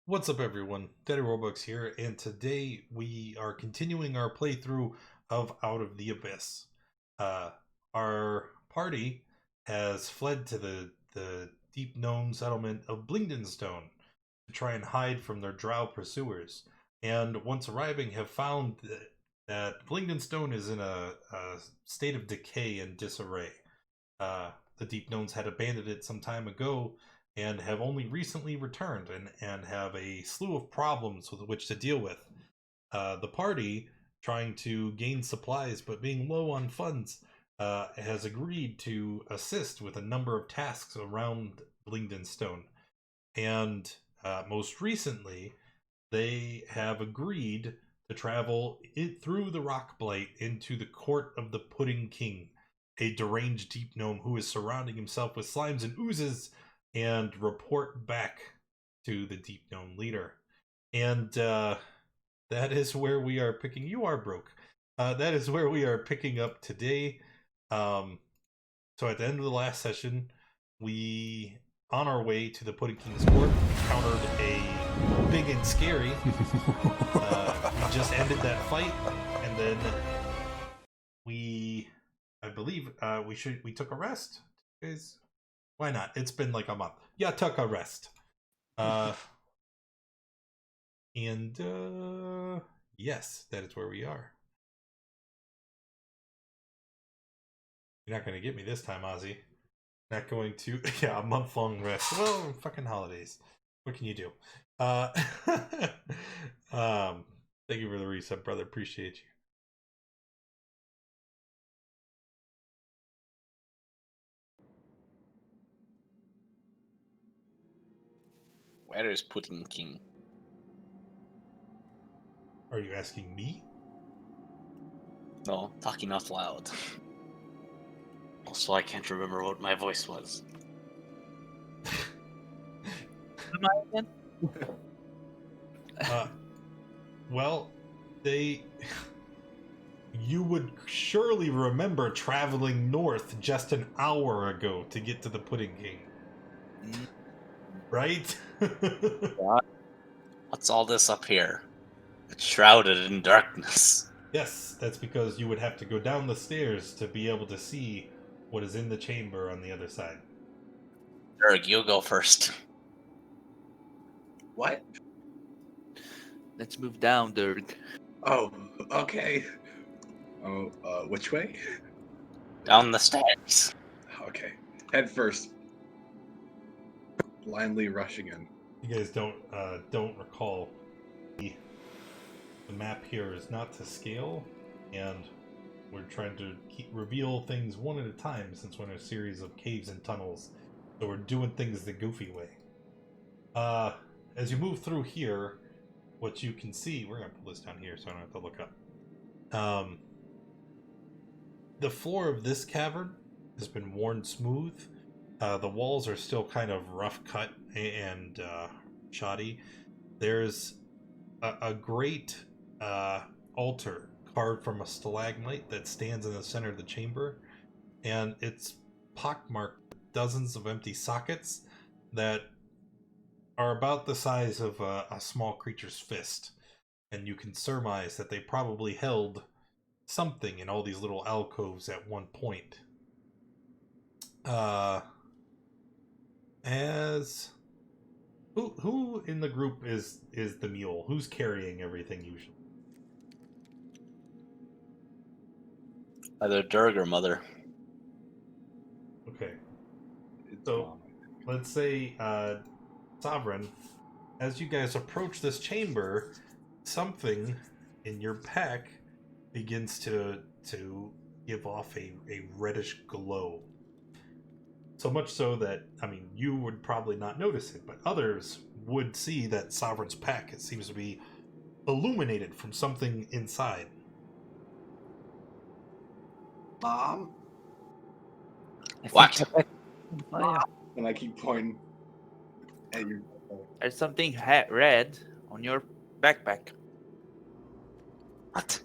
What's up, everyone? Daddy Robux here, and today we are continuing our playthrough of Out of the Abyss. Our party has fled to the deep gnome settlement of Blingdenstone to try and hide from their drow pursuers. And once arriving, have found that Blingdenstone is in a state of decay and disarray. The deep gnomes had abandoned it some time ago, and have only recently returned and have a slew of problems with which to deal with. The party, trying to gain supplies but being low on funds, has agreed to assist with a number of tasks around Blingdenstone. And most recently, they have agreed to travel through the Rock Blight into the court of the Pudding King, a deranged deep gnome who is surrounding himself with slimes and oozes, and report back to the deep gnome leader. And that is where we are picking. You are broke. That is where we are picking up today. So at the end of the last session, we, on our way to the Pudding King's court, encountered a big and scary. We just ended that fight, and then I believe, we took a rest. Guys, why not? It's been like a month. Yeah, took a rest. Yes, that is where we are. You're not going to get me this time, Ozzy. Not going to. Yeah, a month-long rest. Well, fucking holidays. What can you do? Thank you for the reset, brother. Appreciate you. Where is Pudding King? Are you asking me? No, talking out loud. Also, I can't remember what my voice was. Am I again? Well, you would surely remember traveling north just an hour ago to get to the Pudding King. Right? What's all this up here? It's shrouded in darkness. Yes, that's because you would have to go down the stairs to be able to see what is in the chamber on the other side. Derg, you go first. What? Let's move down, Dirk. Oh, okay. Oh, which way? Down the stairs. Okay. Head first. Blindly rushing in. You guys don't recall the map here is not to scale, and we're trying to reveal things one at a time since we're in a series of caves and tunnels. So we're doing things the goofy way. As you move through here, what you can see, we're gonna pull this down here so I don't have to look up. The floor of this cavern has been worn smooth. The walls are still kind of rough cut and shoddy. There's a great altar carved from a stalagmite that stands in the center of the chamber, and it's pockmarked with dozens of empty sockets that are about the size of a small creature's fist, and you can surmise that they probably held something in all these little alcoves at one point. Who in the group is the mule? Who's carrying everything usually? Either Derg or Mother. Okay. So, let's say, Sovereign, as you guys approach this chamber, something in your pack begins to give off a reddish glow. So much so that, I mean, you would probably not notice it, but others would see that Sovereign's pack, it seems to be illuminated from something inside. Mom? What? And I keep pointing at you. There's something red on your backpack. What?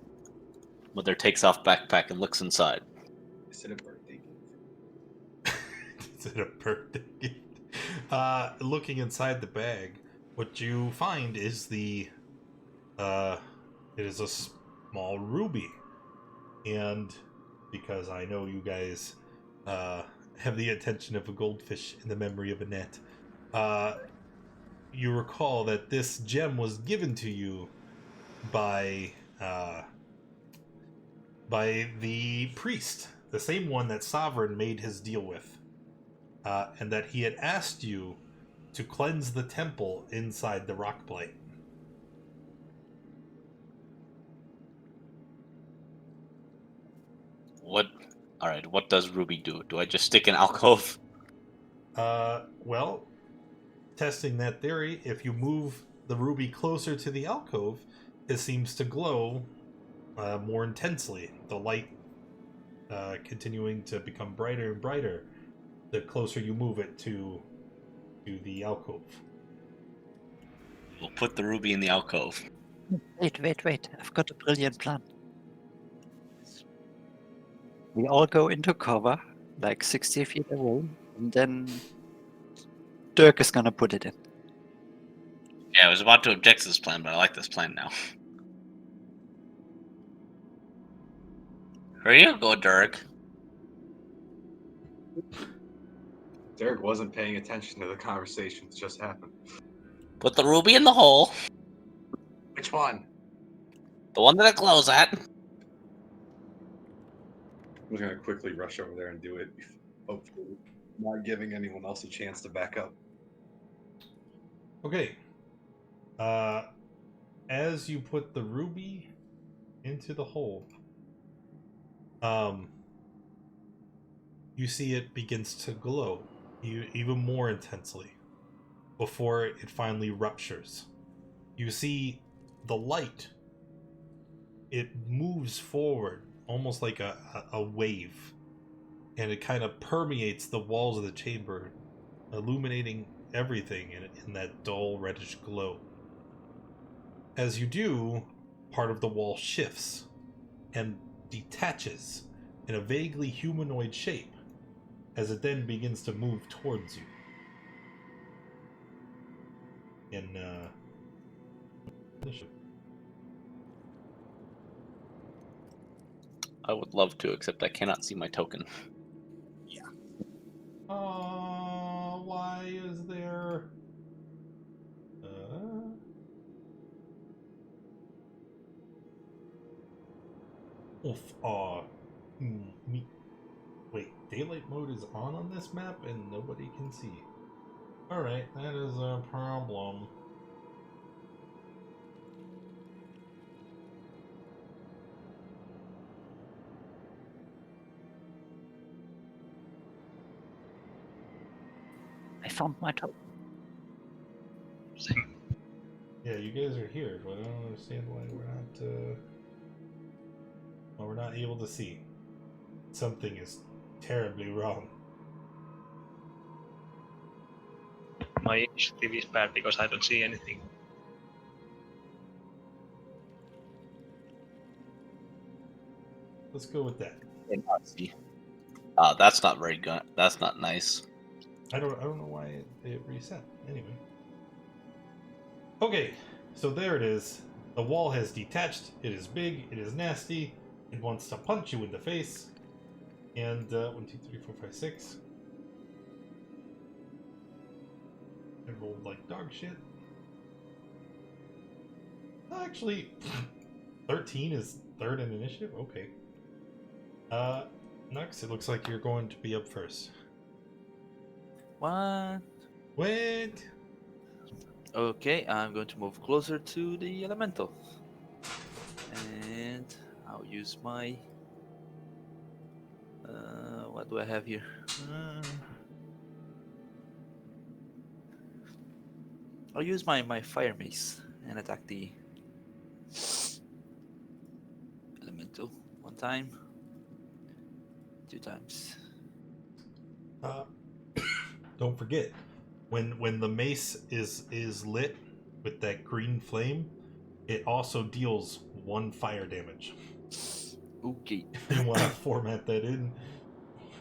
Mother takes off backpack and looks inside. Is it a birthday gift? Is it a birthday gift? Looking inside the bag, what you find is it is a small ruby, and because I know you guys have the attention of a goldfish in the memory of a net, you recall that this gem was given to you by the priest, the same one that Sovereign made his deal with, and that he had asked you to cleanse the temple inside the rock plate. What? All right. What does Ruby do? Do I just stick an alcove? Well, testing that theory, if you move the ruby closer to the alcove, it seems to glow more intensely. The light continuing to become brighter and brighter the closer you move it to the alcove. We'll put the ruby in the alcove. Wait. I've got a brilliant plan. We all go into cover, like 60 feet away, and then Dirk is gonna put it in. Yeah, I was about to object to this plan, but I like this plan now. Here you go, Dirk. Derek wasn't paying attention to the conversation that just happened. Put the ruby in the hole. Which one? The one that it glows at. I'm gonna quickly rush over there and do it. Hopefully, not giving anyone else a chance to back up. Okay. As you put the ruby into the hole, you see it begins to glow even more intensely before it finally ruptures. You see the light. It moves forward almost like a wave, and it kind of permeates the walls of the chamber, illuminating everything in that dull reddish glow. As you do, part of the wall shifts and detaches in a vaguely humanoid shape as it then begins to move towards you. I would love to, except I cannot see my token. Why is there... Wait, daylight mode is on this map and nobody can see. Alright, that is a problem. I found my token. Yeah, you guys are here, but I don't understand why we're not able to see. Something is terribly wrong. My initiative is bad because I don't see anything. Let's go with that. Cannot see. That's not very good. That's not nice. I don't know why it reset. Anyway. Okay, so there it is. The wall has detached. It is big. It is nasty. It wants to punch you in the face. And 1, 2, 3, 4, 5, 6. It rolled like dog shit. Actually, 13 is third in initiative. Okay. Nux, it looks like you're going to be up first. What? Wait. Okay, I'm going to move closer to the elemental. And I'll use my... what do I have here? I'll use my fire mace and attack the elemental. 1 time. 2 times. Don't forget, when the mace is lit with that green flame, it also deals 1 fire damage. Okay. You want to format that in?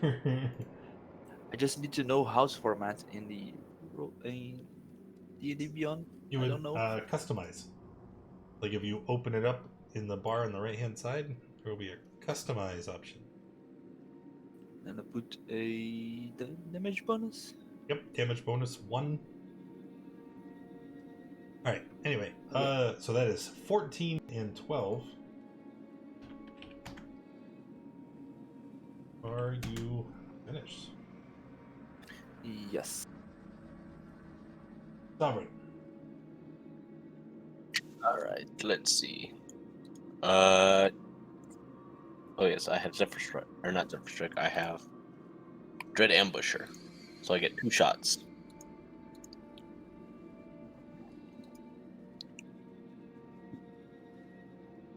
I just need to know house format in the D&D Beyond. You I would don't know. customize. Like if you open it up in the bar on the right hand side, there will be a customize option. And I put a damage bonus. Yep, damage bonus 1. Alright, anyway, so that is 14 and 12. Are you finished? Yes. Sovereign. Alright, let's see. Oh yes, I have Zephyr Strike. Or not Zephyr Strike, I have Dread Ambusher. So I get 2 shots.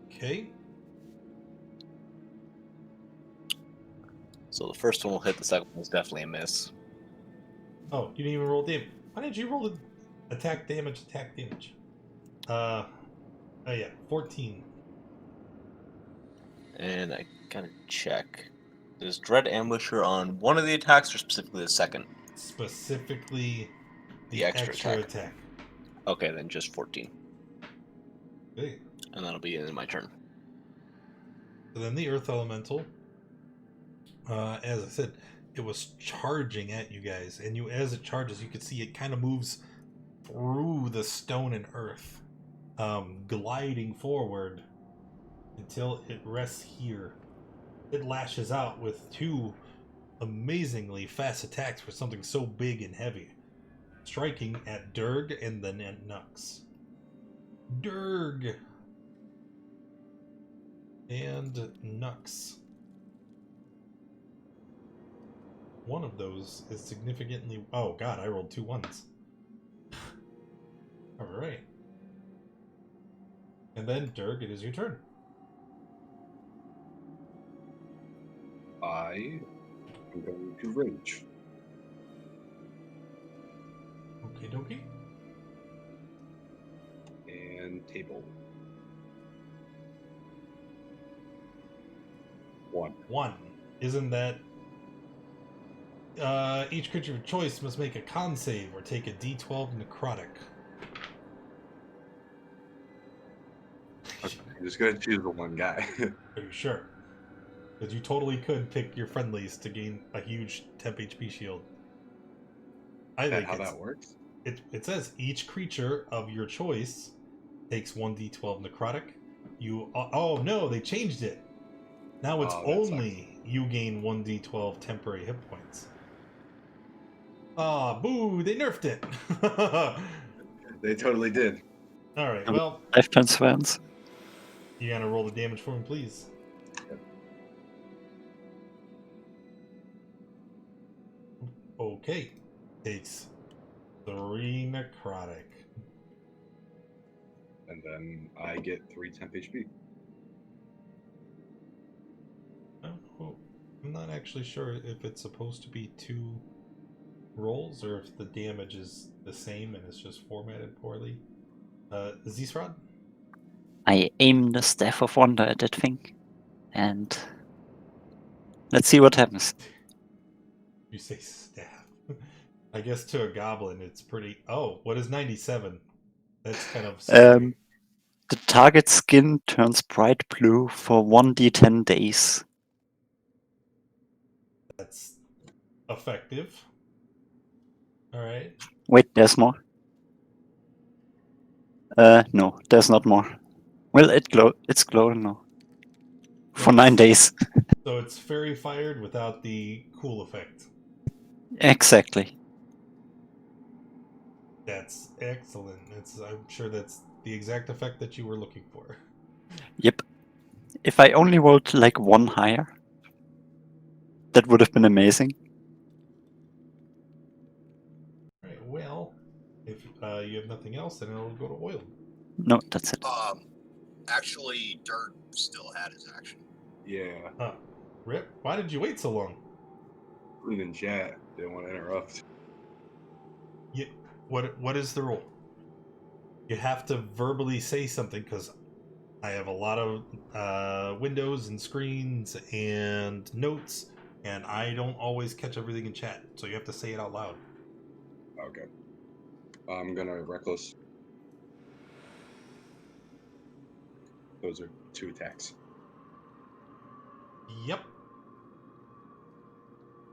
Okay. So the first one will hit, the second one is definitely a miss. Oh, you didn't even roll damage. Why did you roll the attack damage, Oh yeah, 14. And I gotta check. Does Dread Ambusher on one of the attacks or specifically the second? Specifically the, The extra extra attack. attack. Okay, then just 14. Okay. And that'll be in my turn. So then the Earth Elemental, as I said, it was charging at you guys, and as it charges, you can see it kind of moves through the stone and earth, gliding forward until it rests here. It lashes out with 2 amazingly fast attacks for something so big and heavy, striking at Durg and then at Nux. Durg and Nux. One of those is significantly... Oh god, I rolled 2 ones. Alright. And then, Durg, it is your turn. I am going to rage. Okie dokie. And table. 1. 1. Isn't that... each creature of choice must make a con save or take a d12 necrotic. I'm just going to choose the one guy. Are you sure? Because you totally could pick your friendlies to gain a huge temp HP shield. I Is that think how it's, that works? it says each creature of your choice takes 1d12 necrotic. Oh no, they changed it. Now it's Oh, that only you gain 1d12 temporary hit points. Ah, boo! They nerfed it. They totally did. All right. Well, Lifetime Swans. you gotta roll the damage for him, please. Okay. Takes 3 necrotic. And then I get 3 temp HP. Oh, I'm not actually sure if it's supposed to be 2 rolls or if the damage is the same and it's just formatted poorly. Zisrod? I aim the Staff of Wonder at that thing. And let's see what happens. You say staff. I guess to a goblin it's pretty... Oh, what is 97? That's kind of scary. The target's skin turns bright blue for 1d10 days. That's effective. Alright. Wait, there's more. No, there's not more. Well, it's glowing now. For 9 days. So it's fairy fired without the cool effect. Exactly. That's excellent. I'm sure that's the exact effect that you were looking for. Yep. If I only rolled like 1 higher, that would have been amazing. Alright, well, if you have nothing else, then it'll go to oil. No, that's it. Actually, Dirt still had his action. Yeah. Rip, why did you wait so long? Even chat didn't want to interrupt. What is the rule? You have to verbally say something because I have a lot of windows and screens and notes, and I don't always catch everything in chat. So you have to say it out loud. Okay. I'm gonna reckless. Those are 2 attacks. Yep.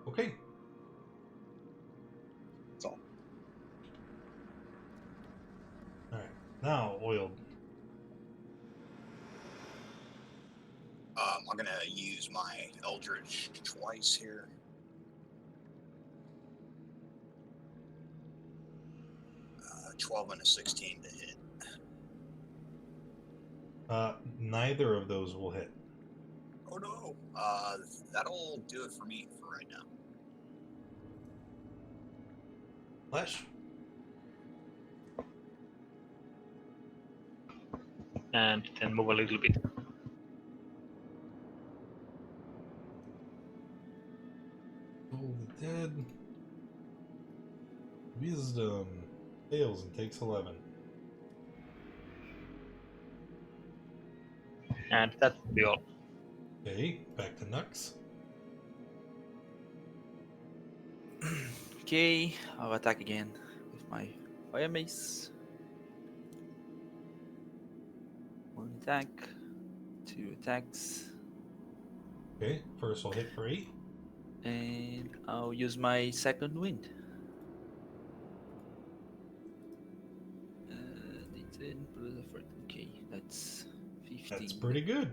Okay. That's all. Alright. Now, Oiled. I'm gonna use my Eldritch twice here. Uh, 12 and a 16 to hit. Neither of those will hit. Oh no. That'll do it for me for right now. Flash. And then move a little bit. Toll the Dead. Wisdom. Fails and takes 11. And that will be all. Okay, back to Nux. Okay, I'll attack again with my fire mace. 1 attack, 2 attacks, Okay, first will hit for 8. and I'll use my second wind. D10 plus effort. Okay, that's 15. That's pretty good.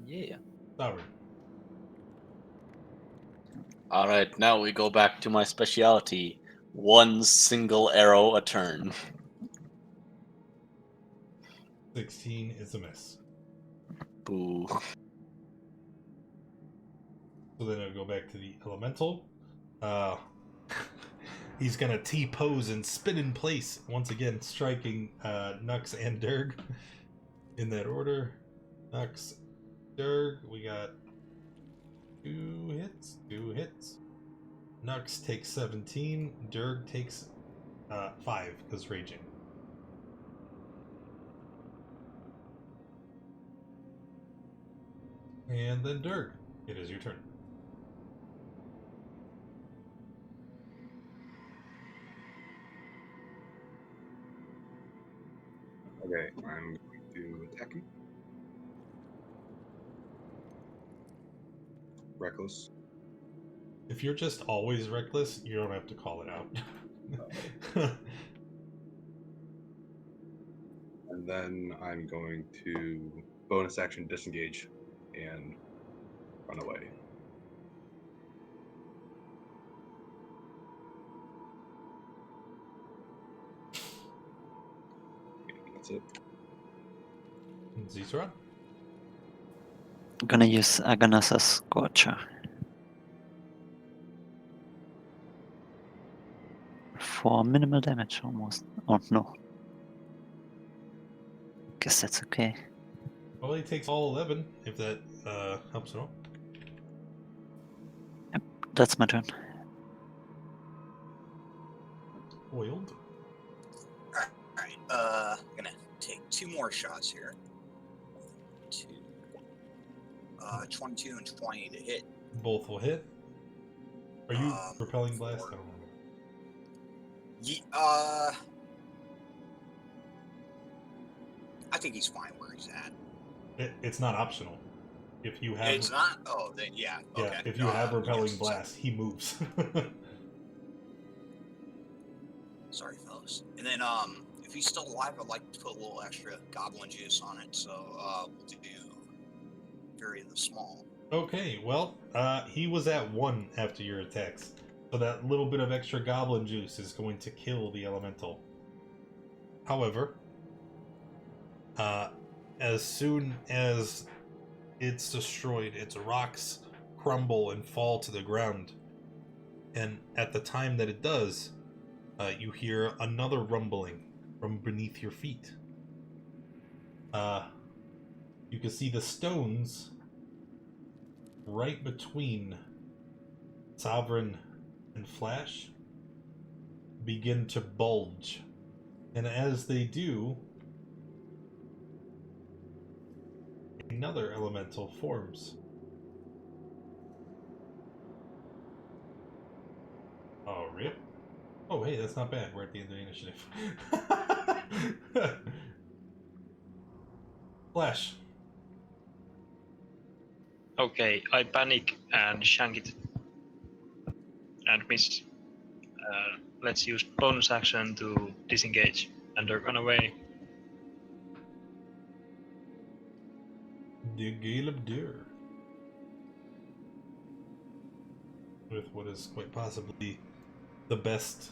Yeah. Sovereign. All right, now we go back to my specialty: 1 single arrow a turn. 16 is a miss. Boo. So then it'll go back to the elemental. He's gonna T-pose and spin in place, once again striking Nux and Durg in that order. Nux, Durg, we got 2 hits. Nux takes 17, Durg takes 5, because raging. And then Durg, it is your turn. Okay, I'm going to attack him. Reckless. If you're just always reckless, you don't have to call it out. And then I'm going to bonus action disengage and run away. That's it. Zisra? I'm gonna use Aghanos's Scorcher. For minimal damage almost. Oh no. Guess that's okay. Well, he takes all 11, if that helps at all. That's my turn. Oiled. Alright, gonna take 2 more shots here. 2. 22 and 20 to hit. Both will hit. Are you repelling blast? for- I don't remember. I think he's fine where he's at. It's not optional. If you have, It's not? Oh, then yeah. yeah, Okay. if you have repelling yes, blast, he moves. Sorry, fellas. And then, if he's still alive, I'd like to put a little extra goblin juice on it. So, we'll do Fury of the Small. Okay, well, he was at 1 after your attacks. So that little bit of extra goblin juice is going to kill the elemental. However, as soon as it's destroyed, its rocks crumble and fall to the ground. And at the time that it does, you hear another rumbling from beneath your feet. You can see the stones right between Sovereign and Flash begin to bulge. And as they do, another elemental forms. Oh, rip. Oh, hey, that's not bad. We're at the end of the initiative. Flash. Okay, I panic and shank it. And miss. Let's use bonus action to disengage and run away. The Gale of Dur. With what is quite possibly the best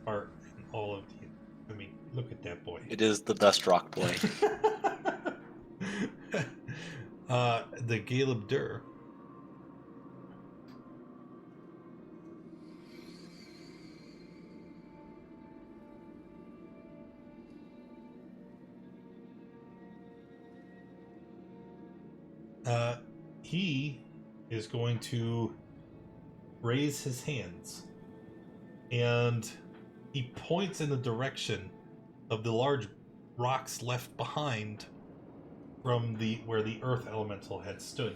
art in all of the. I mean, look at that boy. It is the best rock boy. The Gale of Dur. He is going to raise his hands, and he points in the direction of the large rocks left behind from where the earth elemental had stood.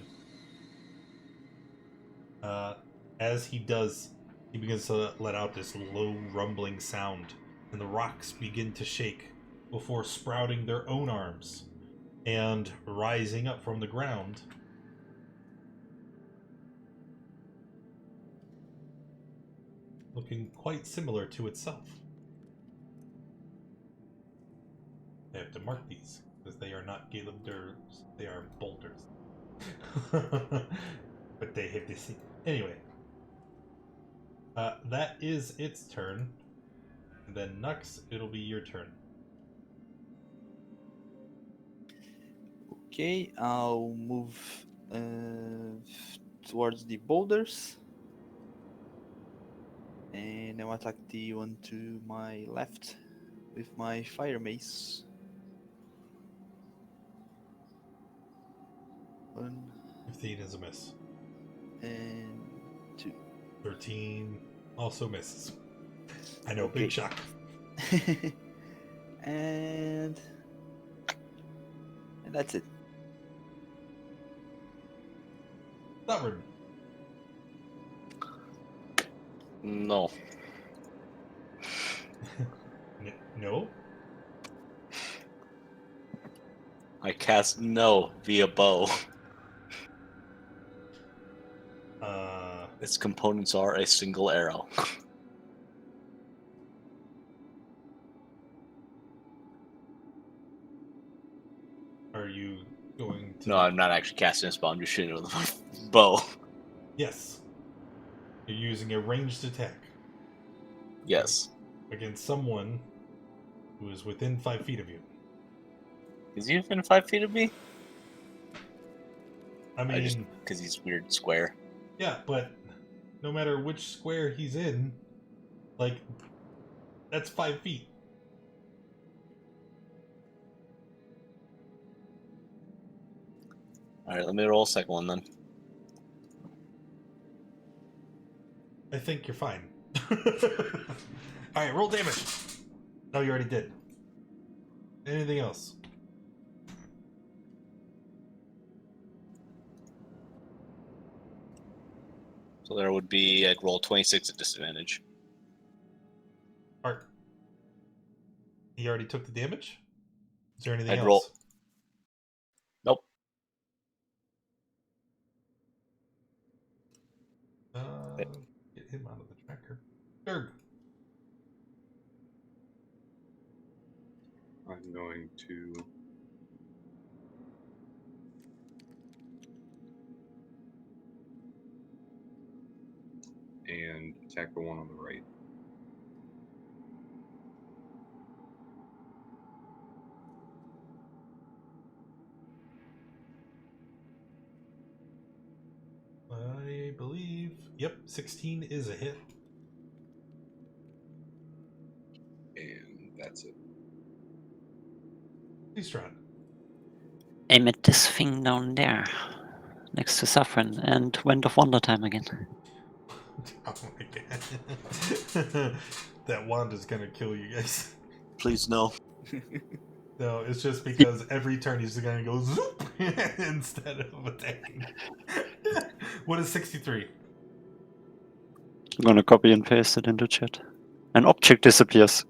As he does, he begins to let out this low rumbling sound, and the rocks begin to shake before sprouting their own arms and rising up from the ground. Looking quite similar to itself. I have to mark these because they are not Gale of Durs, they are boulders. But they have this. Anyway, that is its turn. And then Nux, it'll be your turn. Okay, I'll move towards the boulders. And I'll attack the one to my left with my fire mace. 1 15 is a miss. and 2. 13 also misses. I know, Okay. big shock. and that's it. Cavern. No. No? I cast no via bow. Its components are a single arrow. Are you going to... No, I'm not actually casting a spell. I'm just shooting it with my bow. Yes. You're using a ranged attack Yes. against someone who is within 5 feet of you. Is he within 5 feet of me? I mean, Because he's weird square. yeah, but no matter which square he's in, like, that's 5 feet. Alright, let me roll a second one then. I think you're fine. Alright, roll damage. No, you already did. Anything else? So there would be, I'd roll 26 at disadvantage. Art. He already took the damage? Is there anything I'd else? roll. Nope. Get him out of the tracker. Berg. I'm going to and attack the one on the right. I believe. Yep, 16 is a hit. And that's it. Please try. Aim at this thing down there, next to Saffron, and Wind of Wonder time again. Oh my god. That wand is gonna kill you guys. Please no. No, it's just because every turn he's gonna go zoop instead of attacking. What is 63? I'm gonna copy and paste it into chat. An object disappears.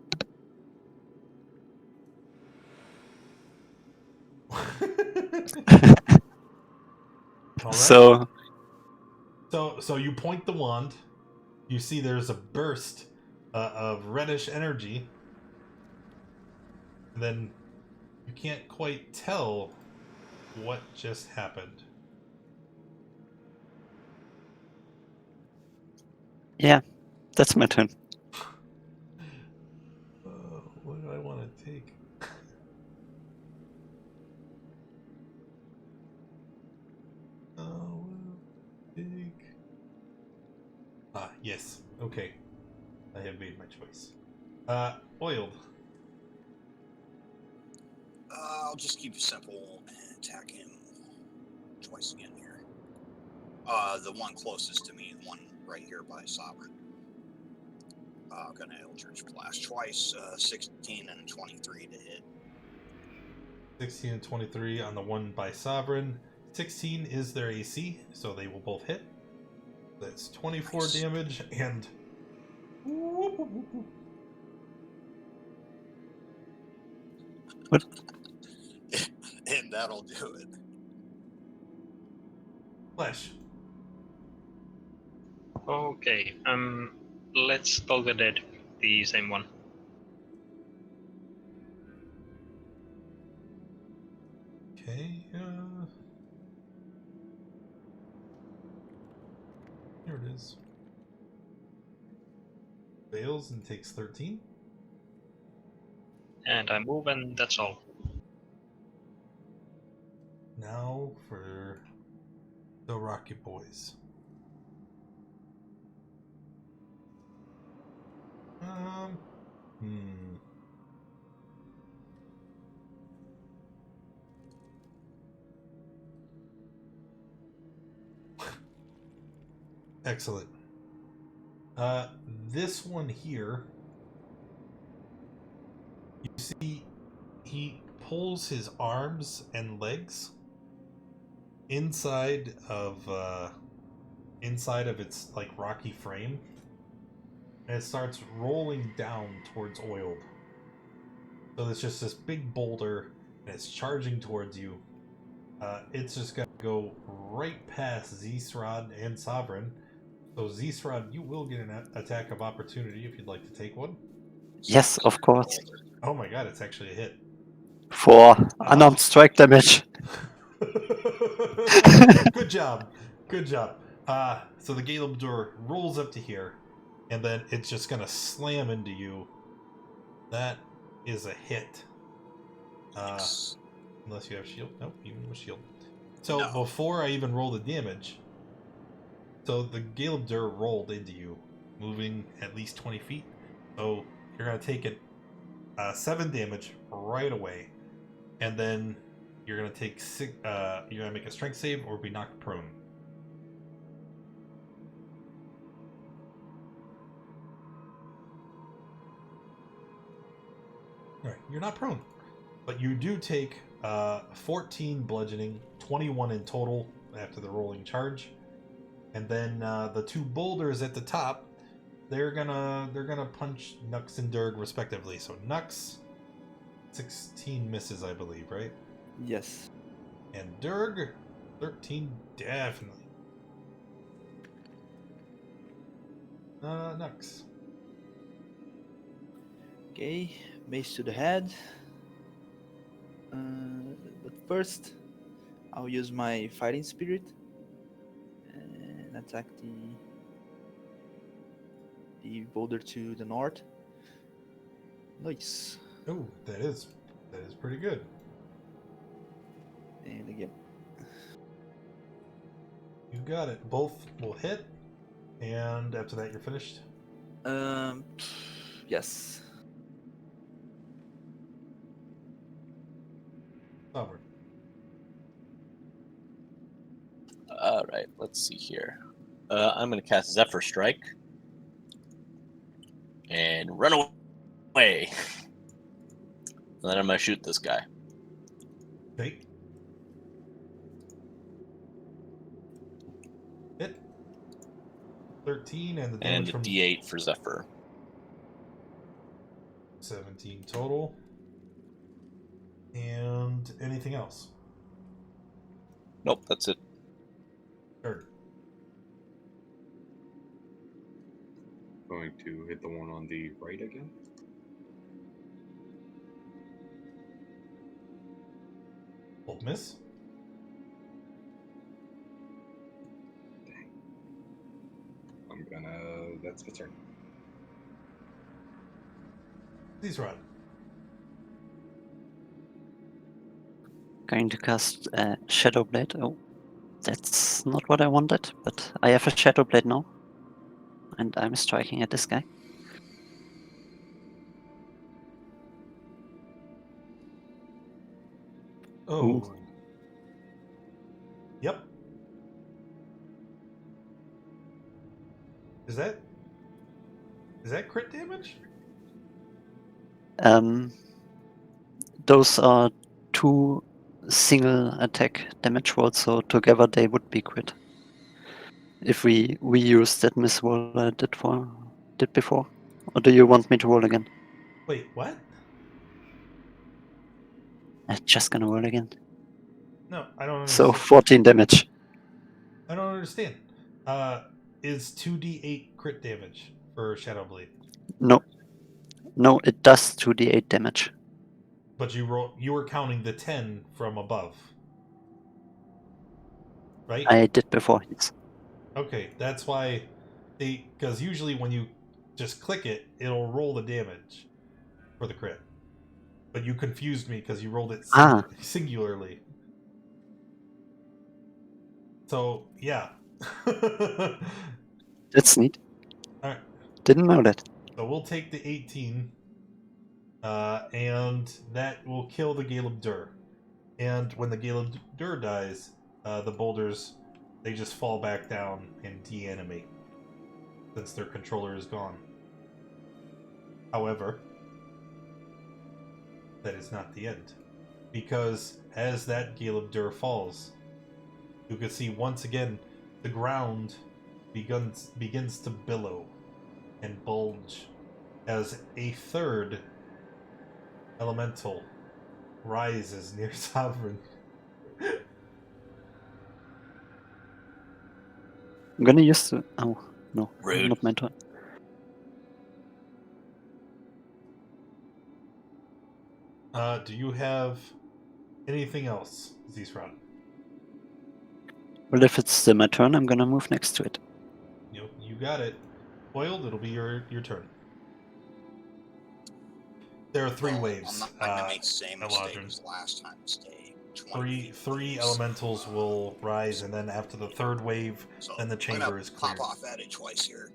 All right. So So you point the wand. You see there's a burst of reddish energy. And then you can't quite tell what just happened. yeah, that's my turn. What do I want to take? Oh, big. Yes. Okay. I have made my choice. Oiled. I'll just keep it simple and attack him twice again here. The one closest to me, the one right here by Sovereign. Gonna Eldritch Blast twice, 16 and 23 to hit. 16 and 23 on the one by Sovereign. 16 is their AC, so they will both hit. That's 24 Nice. damage and. What? And that'll do it. Flesh. Okay, let's Toll the Dead, the same one. Okay, here it is. Fails and takes 13. And I move, and that's all. Now for the Rocky Boys. Excellent. This one here, you see, he pulls his arms and legs inside of its like rocky frame, and it starts rolling down towards Oiled. So there's just this big boulder, and it's charging towards you. It's just gonna go right past Zsrod and Sovereign. So Zsrod, you will get an attack of opportunity if you'd like to take one. Yes, of course. Oh my god, it's actually a hit. For unarmed strike damage. Good job. Good job. So the Caleb door rolls up to here, and then it's just gonna slam into you. That is a hit. Yes. Unless you have shield. Nope, even with shield. So No. before I even roll the damage, so the Caleb door rolled into you, moving at least 20 feet. So you're gonna take it 7 damage right away, and then you're gonna take 6. You're gonna make a strength save or be knocked prone. All right, you're not prone, but you do take 14 bludgeoning, 21 in total after the rolling charge, and then the 2 boulders at the top, they're gonna punch Nux and Durg respectively. So Nux, 16 misses, I believe, right? Yes. And Durg, 13 definitely. Nux. Okay, mace to the head. But first, I'll use my fighting spirit and attack the boulder to the north. Nice. Oh, that is pretty good. And again. You got it. Both will hit, and after that, you're finished. Yes. Sovereign. All right, let's see here. I'm going to cast Zephyr Strike and run away. And then I'm going to shoot this guy. Okay. Hit. 13, and the damage And a from D8 for Zephyr. 17 total. And anything else? Nope, that's it. Turn. Going to hit the one on the right again. Both miss. I'm gonna. That's the turn. Please run. Going to cast Shadow Blade. Oh, that's not what I wanted, but I have a Shadow Blade now. And I'm striking at this guy. Oh. Ooh. Yep. Is that crit damage? Those are 2 single attack damage rolls, so together they would be crit. If we use that miss roll I did before. Or do you want me to roll again? Wait, what? I'm just gonna roll again. No, I don't So understand. 14 damage. I don't understand. Is 2d8 crit damage for Shadow Blade? No. No, it does 2d8 damage. But you were counting the 10 from above. Right? I did before, yes. Okay, that's why because usually when you just click it, it'll roll the damage for the crit. But you confused me because you rolled it singularly. So, yeah. That's neat. Alright, Didn't know that. so we'll take the 18. And that will kill the Gale of Dur. And when the Gale of Dur dies, the boulders, they just fall back down and deanimate. Since their controller is gone. However, that is not the end. Because as that Gale of Dur falls, you can see once again the ground begins to billow and bulge as a third elemental rises near Sovereign. I'm gonna use the... Oh, no. Rude. Not my turn. Do you have anything else, Zisran? Well, if it's still my turn, I'm gonna move next to it. You got it. Foiled, it'll be your turn. There are 3 waves. I'm not gonna make the same mistake Eladrin. as last time. Stay 20 feet Three waves. elementals will rise, and then after the 3rd wave, So then the I'm chamber gonna is cleared. pop off at it twice here.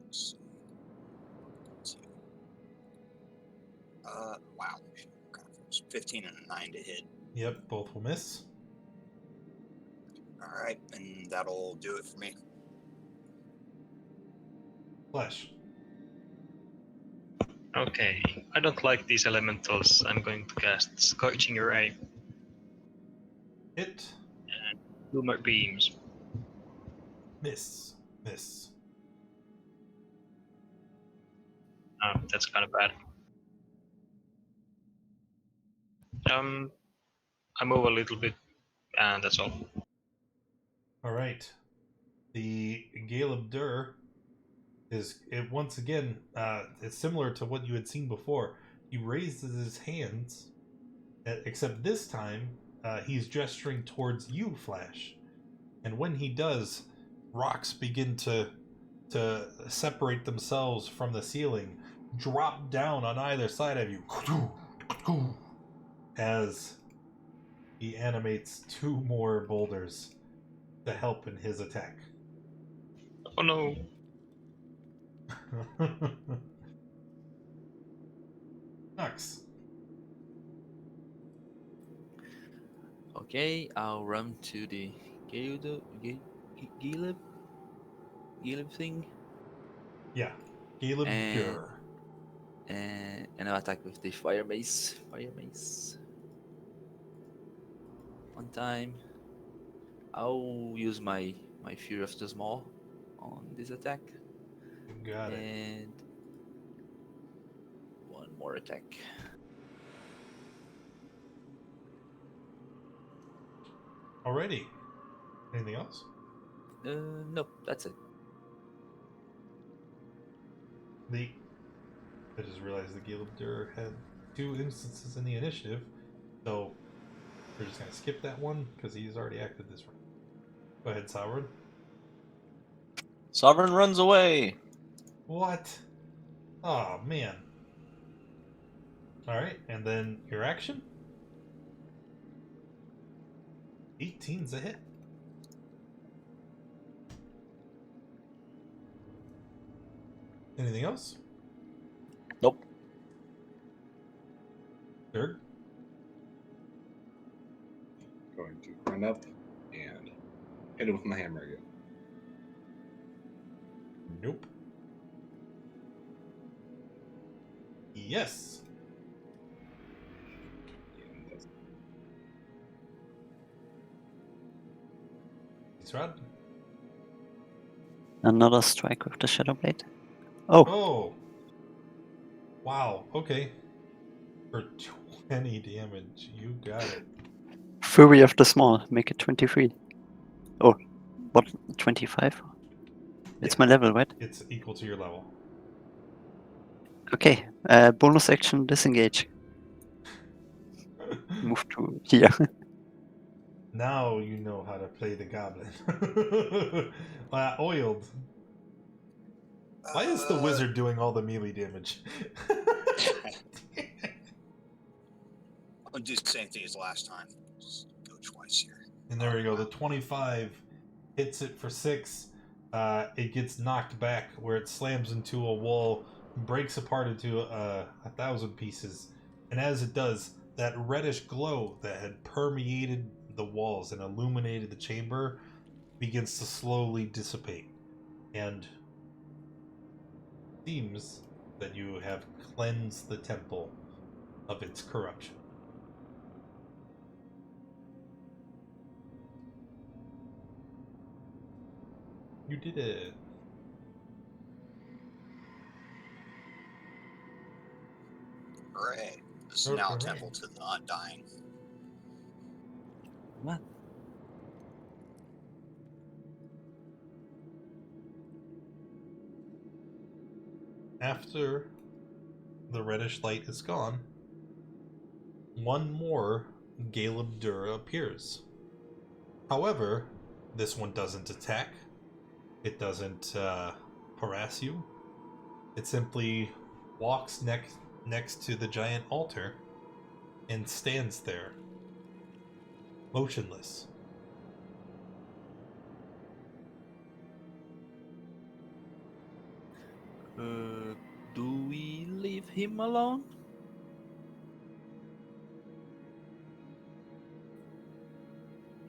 Let's see. Wow. 15 and a 9 to hit. Yep, both will miss. All right, and that'll do it for me. Flesh. Okay, I don't like these elementals. I'm going to cast Scorching Ray Hit. and Boomer Beams. Miss. Oh, that's kind of bad. I move a little bit, and that's all. Alright. The Gale of Dur is once again, it's similar to what you had seen before. He raises his hands, except this time he's gesturing towards you, Flash. And when he does, rocks begin to separate themselves from the ceiling, drop down on either side of you, as he animates 2 more boulders to help in his attack. Oh no! Nux. Okay, I'll run to the Gileb thing, Yeah. Caleb And- Dur. and I'll attack with the fire mace. One time. I'll use my Fury of the Small on this attack, You got it. and one more attack. Alrighty. Anything else? Nope, that's it. I just realized the Gilder had 2 instances in the initiative, so we're just gonna skip that one because he's already acted this round. Go ahead, Sovereign. Sovereign runs away. What? Oh man. Alright, and then your action? 18's a hit. Anything else? Nope. Dirk? Going to run up and hit it with my hammer again. Nope. Yes. And that's It's Rod. Another strike with the Shadow Blade. Oh, Oh. Wow. Okay. For 20 damage, you got it. Fury of the Small. Make it 23. Oh, what? 25? It's Yeah. my level, right? It's equal to your level. Okay. Bonus action, disengage. Move to here. Now you know how to play the goblin. Oiled. Why is the wizard doing all the melee damage? I'll do the same thing as last time. Just go twice here. And there we go. The 25 hits it for 6. It gets knocked back where it slams into a wall, breaks apart into 1,000 pieces. And as it does, that reddish glow that had permeated the walls and illuminated the chamber begins to slowly dissipate. And it seems that you have cleansed the temple of its corruption. You did it. Hooray. This is now Hooray. a temple to the undying. What? After the reddish light is gone, one more Galeb Dur appears. However, this one doesn't attack. It doesn't harass you. It simply walks next to the giant altar and stands there, motionless. Do we leave him alone?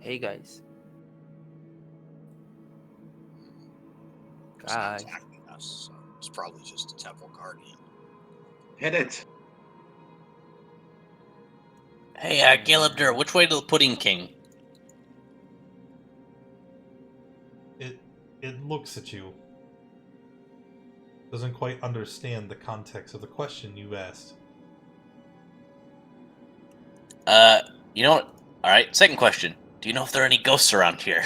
Hey guys. It's not Guys. attacking us, so it's probably just a temple guardian. hit it. Hey, Caleb Dur, which way to the Pudding King? It looks at you. Doesn't quite understand the context of the question you asked. You know what? Alright, second question. Do you know if there are any ghosts around here?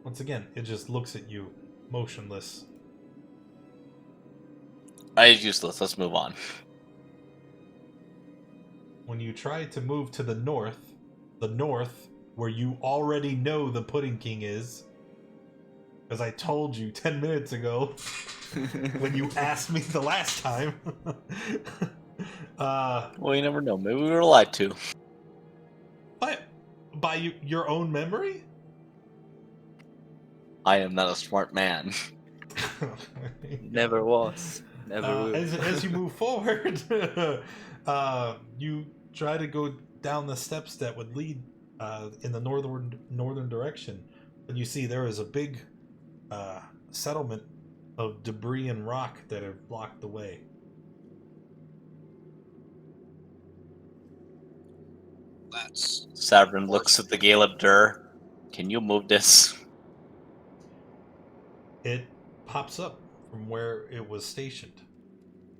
Once again, it just looks at you, motionless. It's useless. Let's move on. When you try to move to the north, where you already know the Pudding King is, because I told you 10 minutes ago when you asked me the last time. Well, you never know. Maybe we were lied to. By your own memory? I am not a smart man. Never was. Never will. As you move forward, you try to go down the steps that would lead in the northern direction, and you see there is a big settlement of debris and rock that have blocked the way. That's Savrin looks at the Caleb Dur. Can you move this? It pops up from where it was stationed.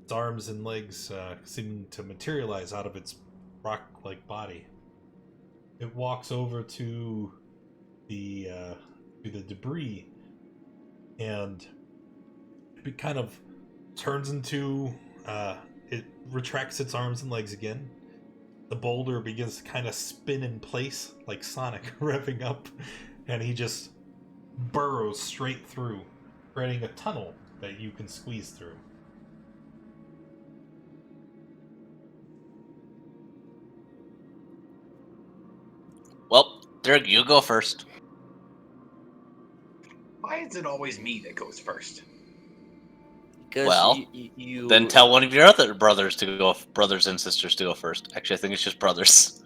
Its arms and legs seem to materialize out of its rock-like body. it walks over to the debris, and it kind of turns into it retracts its arms and legs again. The boulder begins to kind of spin in place like Sonic revving up, and he just burrows straight through, creating a tunnel that you can squeeze through. Well, Dirk, you go first. Why is it always me that goes first? Because Well, you Then tell one of your other brothers and sisters to go first. Actually, I think it's just brothers.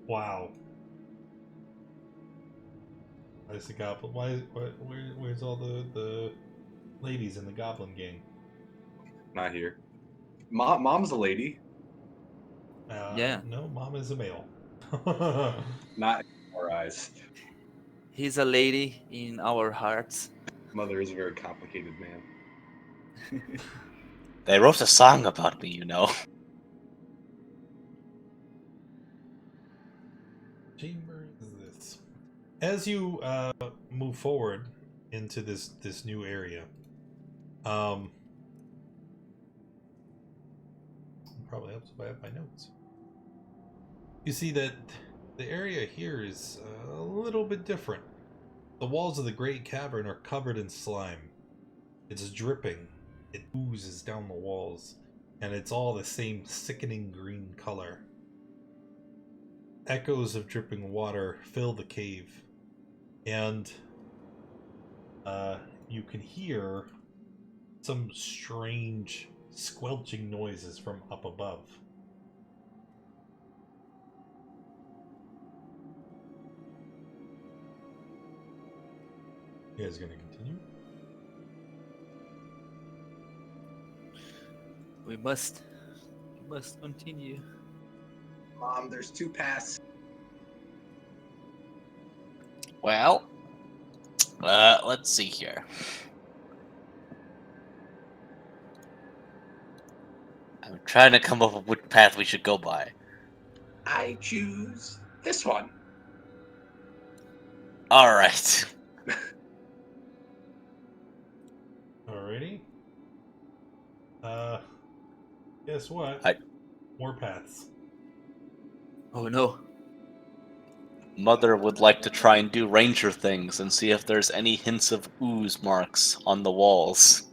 Wow. Where's the goblin? Where's all the ladies in the goblin gang? Not here. Mom's a lady. Yeah. No, mom is a male. Not in our eyes. He's a lady in our hearts. Mother is a very complicated man. They wrote a song about me, you know. Chamber is this. As you move forward into this new area, probably helps if I have my notes. You see that the area here is a little bit different. The walls of the great cavern are covered in slime. It's dripping. It oozes down the walls, and it's all the same sickening green color. Echoes of dripping water fill the cave, and you can hear some strange squelching noises from up above. You guys gonna continue? We must continue. Mom, there's 2 paths. Well, let's see here. I'm trying to come up with which path we should go by. I choose this one. All right. Alrighty. Guess what? More paths. Oh no. Mother would like to try and do ranger things and see if there's any hints of ooze marks on the walls.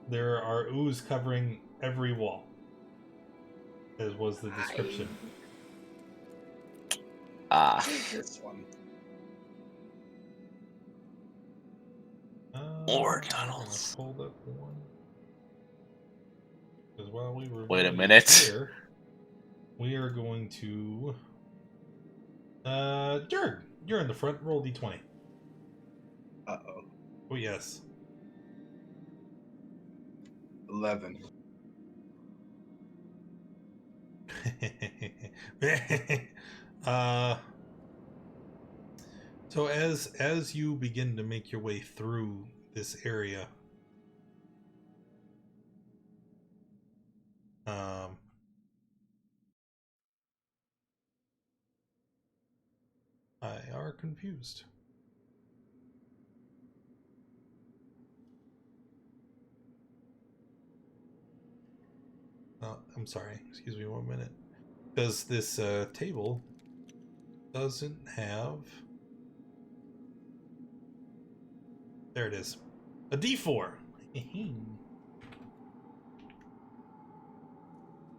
There are ooze covering every wall, as was the description. Ah. This one. More I'm tunnels. gonna pull up one. Because while we were Wait a minute. here, we are going to Jurg, you're in the front. Roll d20. Uh-oh. Oh yes. 11. So as you begin to make your way through this area, I are confused. I'm sorry. Excuse me 1 minute. Because this table doesn't have. There it is. A D4.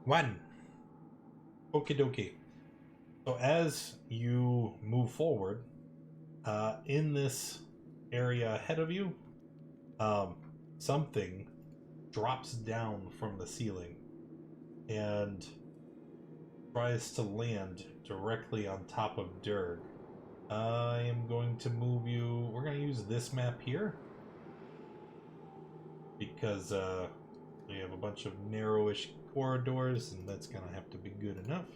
1. Okie dokie. So as you move forward, in this area ahead of you, something drops down from the ceiling and tries to land directly on top of Durg. I am going to move you. We're going to use this map here because we have a bunch of narrowish corridors, and that's going to have to be good enough.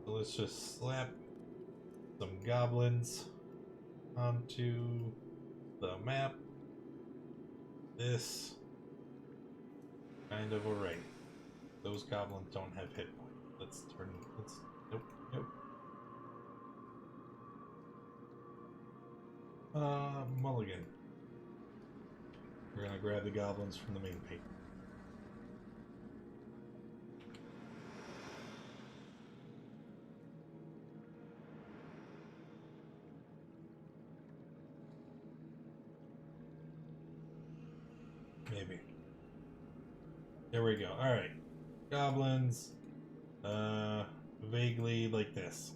So let's just slap some goblins onto the map. This kind of array. Those goblins don't have hit points. Let's Nope. Nope. Mulligan. We're gonna grab the goblins from the main page. Maybe. There we go. Alright. Goblins. Vaguely like this.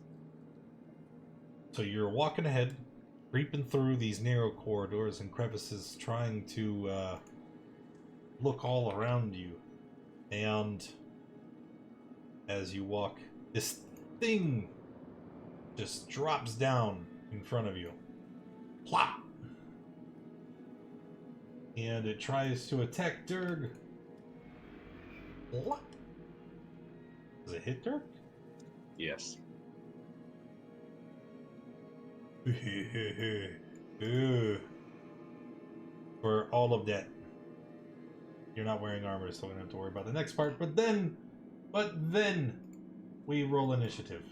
So you're walking ahead, creeping through these narrow corridors and crevices, trying to look all around you. And as you walk, this thing just drops down in front of you. Plop! And it tries to attack Durg. What? Does it hit Durg? Yes. For all of that. You're not wearing armor, so we don't have to worry about the next part. But then we roll initiative.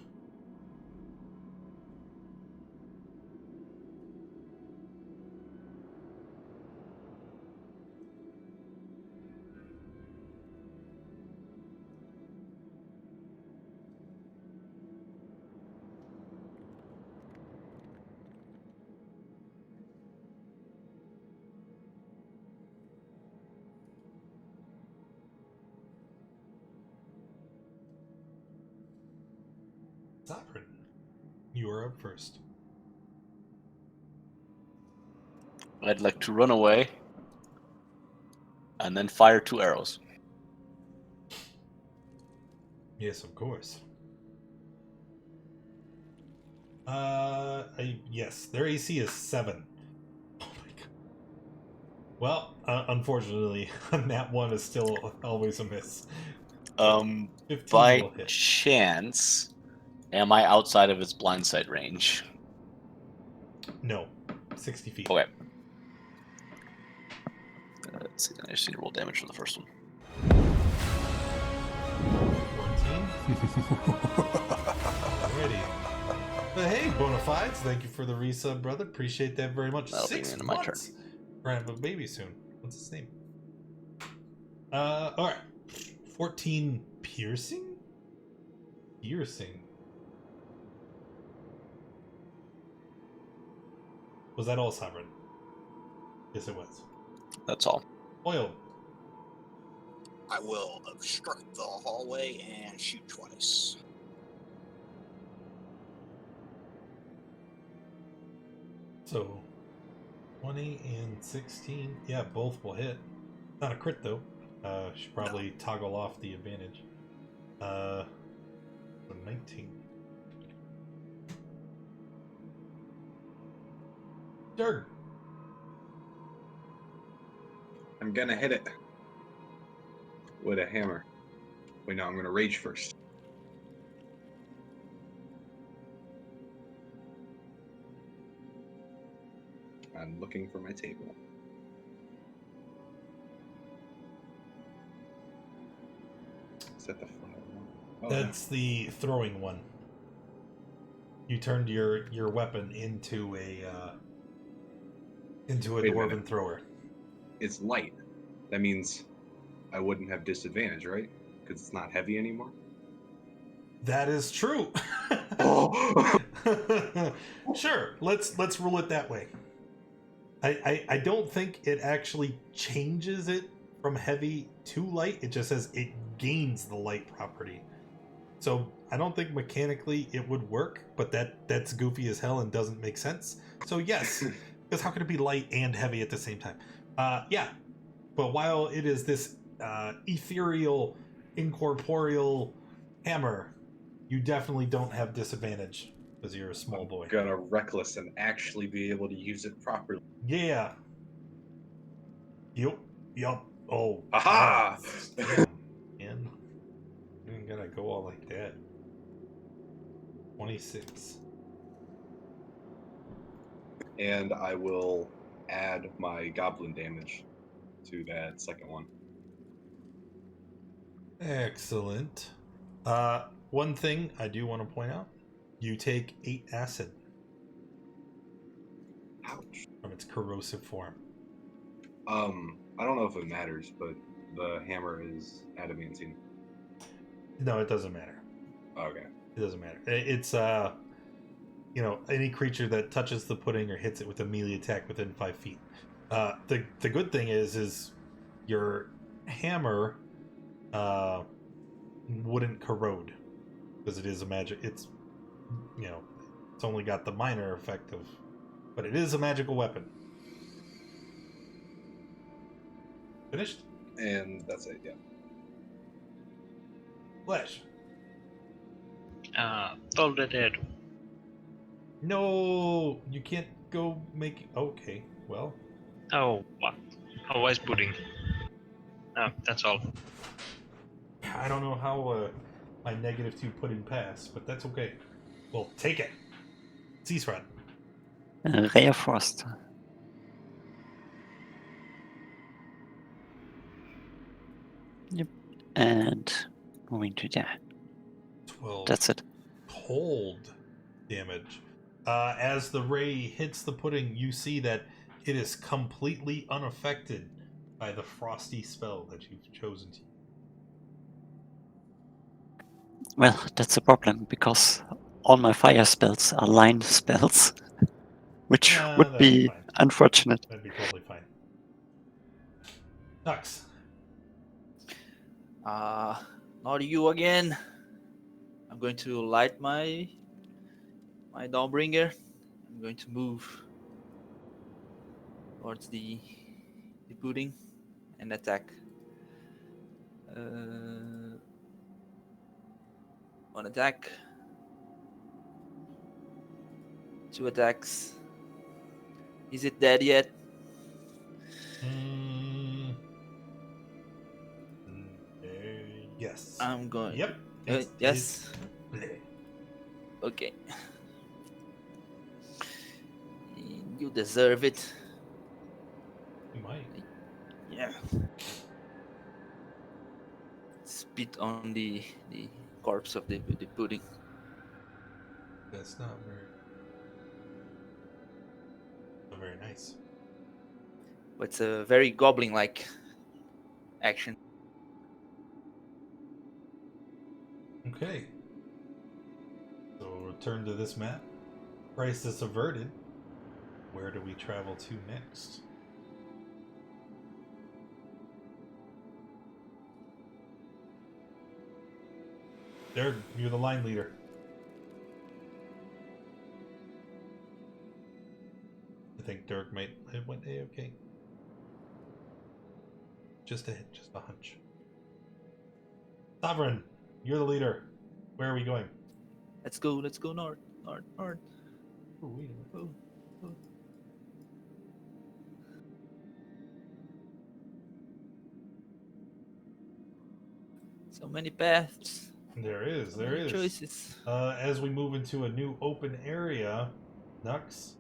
Sovereign, you are up first. I'd like to run away and then fire 2 arrows. Yes, of course. Yes, their AC is 7. Oh my god. Well, unfortunately, that one is still always a miss. 15 By will hit. chance, am I outside of its blind sight range? No, 60 feet. Okay. Let's see. I just need to roll damage for the first one. 14. Alrighty. But hey, Bonafides, thank you for the resub, brother. Appreciate that very much. That'll be 6 the end of my turn. months. We're gonna have a baby soon. What's his name? Alright. 14 piercing? Piercing. Was that all, Sovereign? Yes, it was. That's all. Oil. I will obstruct the hallway and shoot twice. So, 20 and 16. Yeah, both will hit. Not a crit, though. Should probably toggle off the advantage. So 19. Durg. I'm gonna hit it with a hammer. Wait, no, I'm gonna rage first. I'm looking for my table. Is that the flat one? Oh, That's the throwing one. You turned your weapon into a Wait a dwarven minute. thrower. It's light. That means I wouldn't have disadvantage, right? Because it's not heavy anymore. That is true. Oh. Sure, let's rule it that way. I don't think it actually changes it from heavy to light. It just says it gains the light property. So I don't think mechanically it would work, but that's goofy as hell and doesn't make sense. So yes, because how can it be light and heavy at the same time? Yeah, but while it is this ethereal, incorporeal hammer, you definitely don't have disadvantage because you're a small boy. Gonna reckless and actually be able to use it properly. Yeah. Yup. Oh. Aha! Damn, man. You ain't gotta go all like that. 26. And I will add my goblin damage to that second one. Excellent. one thing I do want to point out: you take 8 acid Ouch. from its corrosive form. I don't know if it matters, but the hammer is adamantine. No, it doesn't matter. Okay. It doesn't matter. It's any creature that touches the pudding or hits it with a melee attack within 5 feet. The good thing is your hammer wouldn't corrode because it is a magic. It's it's only got the minor effect of, but it is a magical weapon. Finished? And that's it, yeah. Flash. Toll the Dead. No, you can't go make. Okay, well. Oh, what? Oh, ice pudding. That's all. I don't know how my -2 pudding passed, but that's okay. Well, take it. Cease run. Ray of Frost. Yep. And moving to there. 12 That's it. cold damage. As the ray hits the pudding, you see that it is completely unaffected by the frosty spell that you've chosen to use. Well, that's a problem because all my fire spells are line spells, which would That'd be fine. unfortunate. That'd be totally fine. Nux. Not you again. I'm going to light my Dawnbringer. I'm going to move towards the pudding and attack. One attack. 2 attacks. Is it dead yet? Yes. I'm going. Yep. Yes. Bleh. Okay. You deserve it. You might. Yeah. Spit on the corpse of the pudding. That's not very nice. But it's a very goblin-like action. Okay. So we'll return to this map. Crisis averted. Where do we travel to next? Derek, you're the line leader. I think Dirk might have went A-okay. Just a hunch. Sovereign, you're the leader. Where are we going? Let's go north. Oh, wait a minute. So many paths. There is. So many choices. As we move into a new open area, Nux,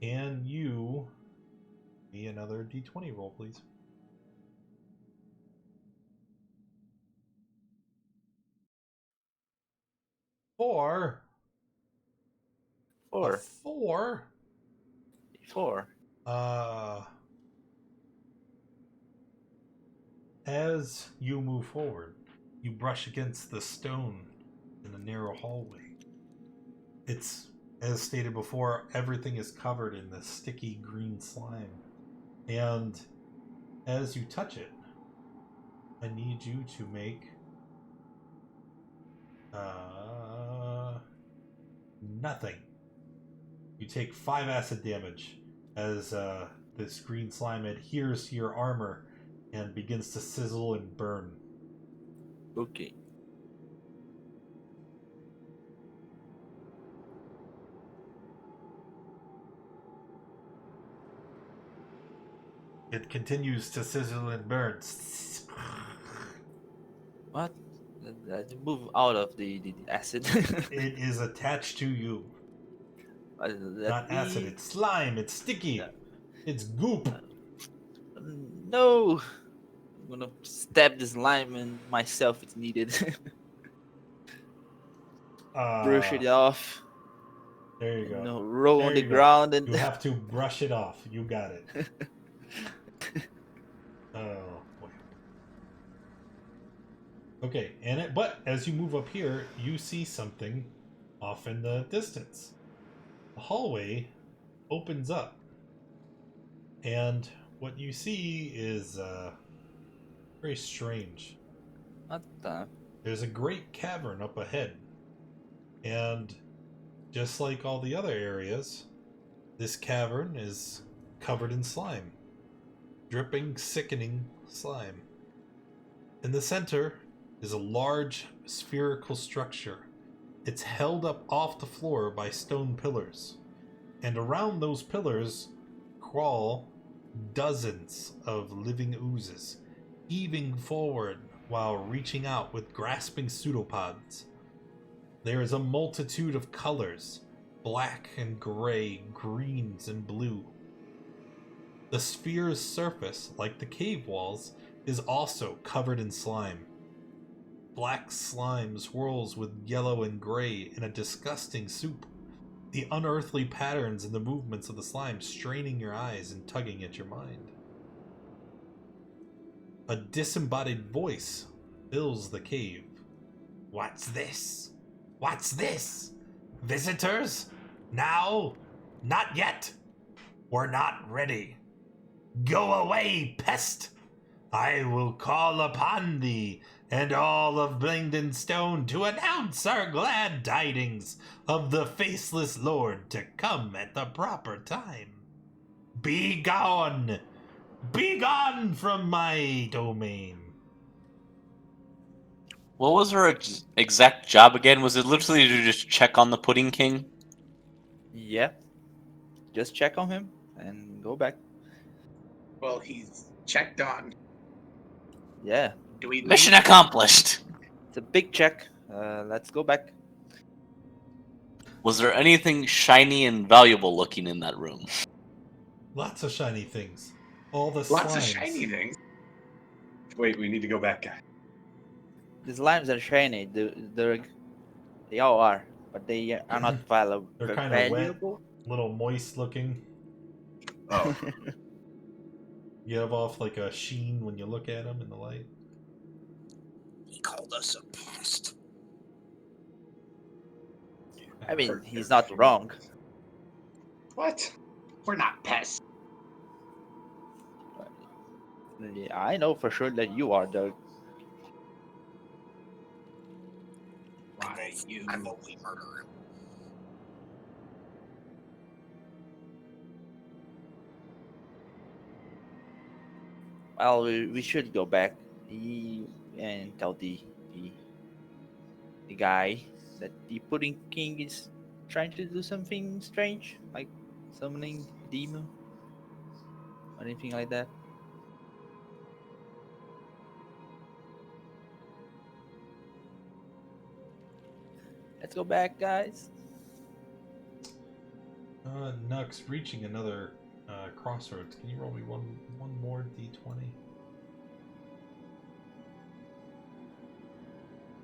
can you be another D20 roll, please? Four. A 4. 4. As you move forward, you brush against the stone in the narrow hallway. It's, as stated before, everything is covered in this sticky green slime. And as you touch it, I need you to make nothing. You take 5 acid damage as this green slime adheres to your armor and begins to sizzle and burn. Okay. It continues to sizzle and burn. What? Move out of the acid. It is attached to you. Not acid, it's slime, it's sticky. It's goop. No. I'm gonna stab this lime in myself if needed. brush it off. There you go. No, roll There on the you go. ground and You have to brush it off. You got it. Oh boy. Okay, but as you move up here, you see something off in the distance. The hallway opens up, and what you see is very strange. what the? There's a great cavern up ahead, and just like all the other areas, this cavern is covered in slime. Dripping, sickening slime. In the center is a large spherical structure. It's held up off the floor by stone pillars. And around those pillars crawl dozens of living oozes, heaving forward while reaching out with grasping pseudopods. There is a multitude of colors, black and gray, greens and blue. The sphere's surface, like the cave walls, is also covered in slime. Black slime swirls with yellow and gray in a disgusting soup. The unearthly patterns in the movements of the slime straining your eyes and tugging at your mind. A disembodied voice fills the cave. What's this? What's this? Visitors? Now? Not yet. We're not ready. Go away, pest! I will call upon thee and all of Blingdenstone to announce our glad tidings of the faceless lord to come at the proper time. Be gone! Be gone from my domain! What was her exact job again? Was it literally to just check on the Pudding King? Yeah. Just check on him and go back. Well, he's checked on. Yeah. Do we Mission leave? accomplished! It's a big check. Let's go back. Was there anything shiny and valuable looking in that room? Lots of shiny things. All the Lots of slimes. shiny things. Wait, we need to go back, guys. The slimes are shiny. They all are, but they are not valuable. They're kind of wet, little moist looking. Oh, You have off like a sheen when you look at them in the light. He called us a pest. I mean, he's not wrong. what? We're not pests. Yeah, I know for sure that you are, Doug. Right, you. I vote we murder him. Well, we should go back and tell the guy that the Pudding King is trying to do something strange, like summoning a demon or anything like that. Let's go back, guys. Nux, reaching another crossroads. Can you roll me one more d20?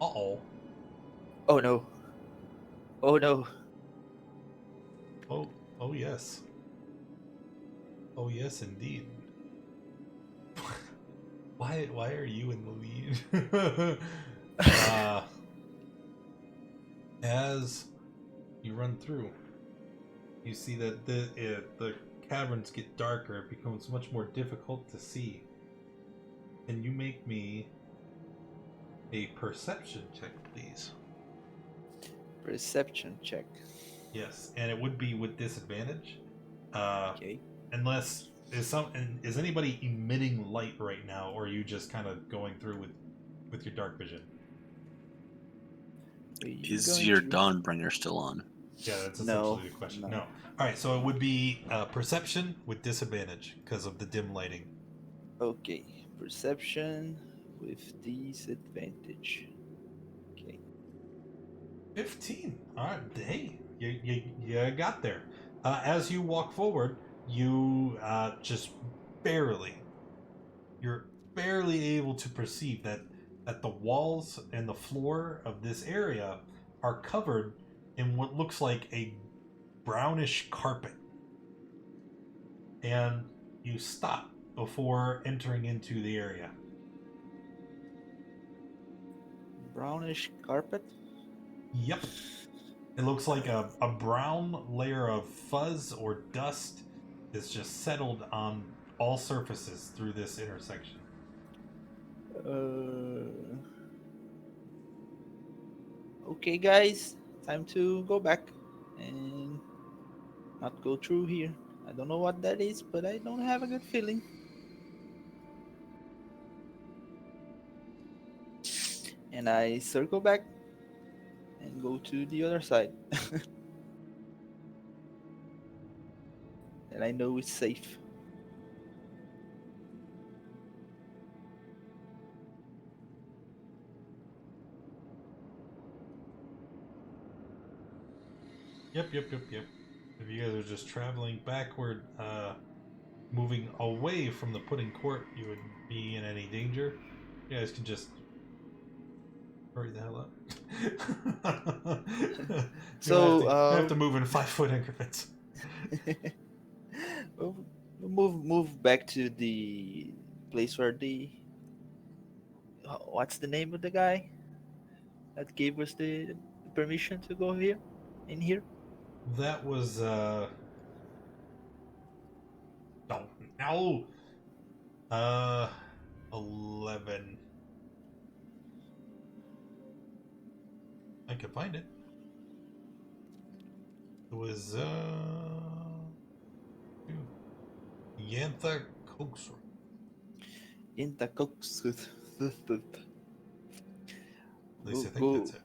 Uh-oh. Oh no. Oh no. Oh yes. Oh yes, indeed. Why are you in the lead? As you run through, you see that the caverns get darker. It becomes much more difficult to see. Can you make me a perception check, please? Perception check. Yes, and it would be with disadvantage. Okay. Unless is anybody emitting light right now, or are you just kind of going through with your dark vision? Is your Dawnbringer still on? Yeah, that's No, essentially the question. no. No. All right, so it would be perception with disadvantage because of the dim lighting. Okay. Perception with disadvantage. Okay. 15. All right, hey, you got there. As you walk forward, you you're barely able to perceive that the walls and the floor of this area are covered in what looks like a brownish carpet. And you stop before entering into the area. Brownish carpet. Yep. It looks like a brown layer of fuzz or dust is just settled on all surfaces through this intersection. Okay, guys, time to go back and not go through here. I don't know what that is, but I don't have a good feeling. And I circle back and go to the other side. And I know it's safe. Yep. If you guys are just traveling backward, moving away from the pudding court, you would be in any danger. You guys can just hurry the hell up. So, you have to move in 5-foot increments. we'll move back to the place where the what's the name of the guy that gave us the permission to go here in here? That was don't know. 11. I can find it. It was Yantha Koksur. In the cooks. At least I think that's it.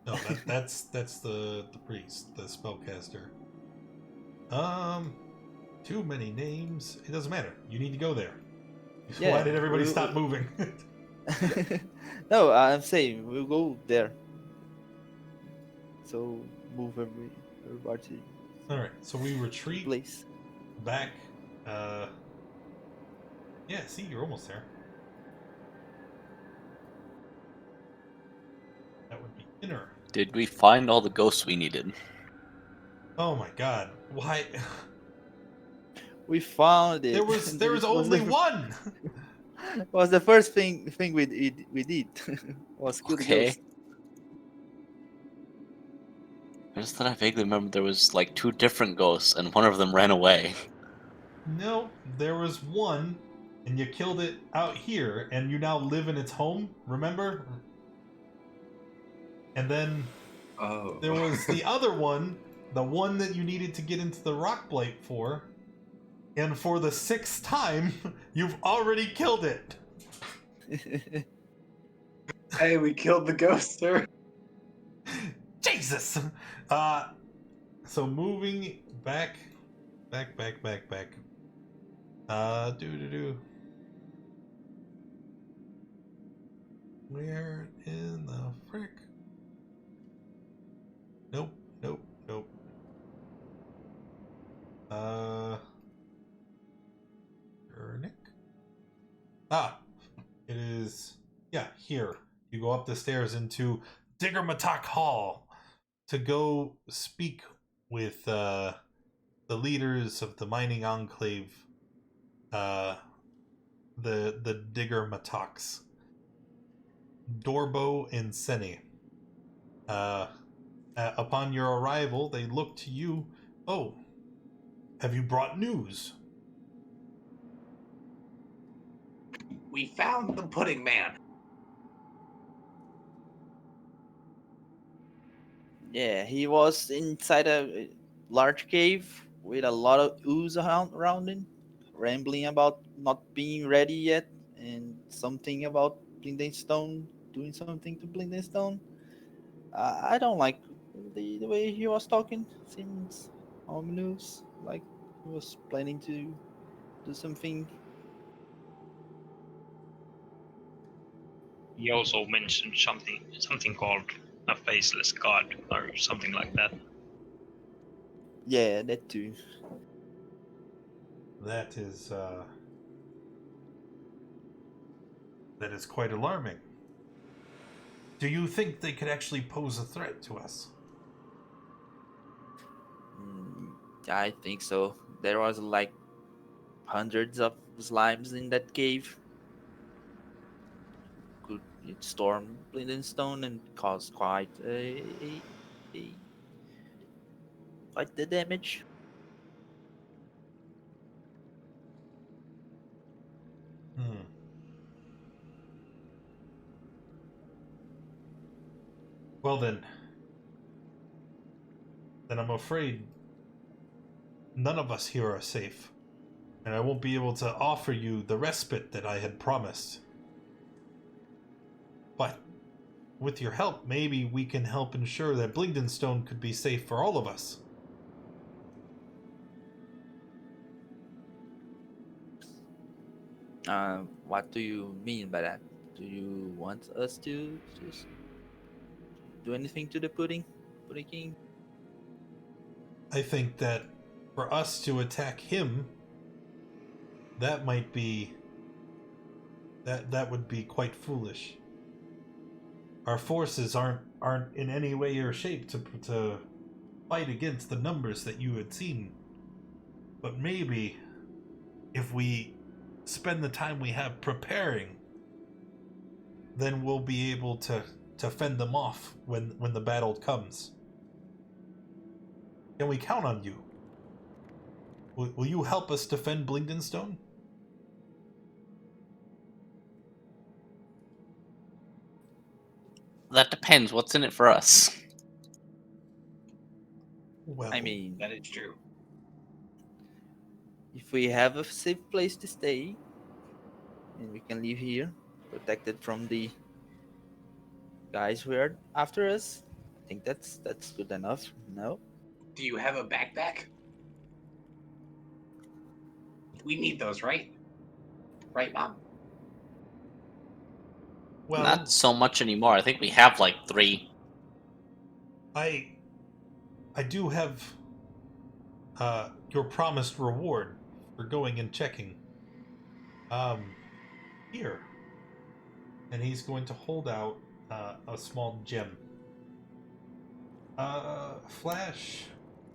No, that's the priest, the spellcaster. Too many names. It doesn't matter. You need to go there. Yeah, Why did everybody we- stop moving? No, I'm saying we'll go there. So move everybody All right, so we to retreat place. back. Yeah, see, you're almost there. That would be inner. Did we find all the ghosts we needed? Oh my god, why? We found it. There was This only the, one. was the first thing we did was kill the Okay. ghost. I just thought I vaguely remember there was like 2 different ghosts and one of them ran away. No, there was one, and you killed it out here, and you now live in its home. Remember? And then Oh. there was the other one, the one that you needed to get into the rock blight for, and for the 6th time, you've already killed it. Hey, we killed the ghost, sir. Jesus. So moving back. Where in the frick? Nope. Nick? It is, yeah, here. You go up the stairs into Diggermatok Hall to go speak with the leaders of the mining enclave, the Diggermatoks, Dorbo and Seni. Upon your arrival, they look to you. Oh, have you brought news? We found the pudding man. Yeah, he was inside a large cave with a lot of ooze around him, rambling about not being ready yet, and something about Blingdenstone doing something to Blingdenstone. I don't like the way he was talking. Seems ominous, like he was planning to do something. He also mentioned something called a faceless god or something like that. Yeah, that too. That is quite alarming. Do you think they could actually pose a threat to us? I think so. There was like hundreds of slimes in that cave. Could it storm Blingdenstone and cause quite quite the damage? Hmm. Well then I'm afraid none of us here are safe, and I won't be able to offer you the respite that I had promised. But with your help, maybe we can help ensure that Blingdenstone could be safe for all of us. What do you mean by that? Do you want us to just do anything to the pudding king? I think that for us to attack him, that might be that would be quite foolish. Our forces aren't in any way or shape to fight against the numbers that you had seen. But maybe if we spend the time we have preparing, then we'll be able to fend them off when the battle comes. Can we count on you? Will you help us defend Blingdenstone? That depends. What's in it for us? Well, I mean, That is true. if we have a safe place to stay, and we can live here, protected from the guys who are after us, I think that's good enough. No? Do you have a backpack? We need those, right? Right, Mom? well, Not so much anymore. I think we have like 3. I do have your promised reward for going and checking. Here. And he's going to hold out a small gem. Flash,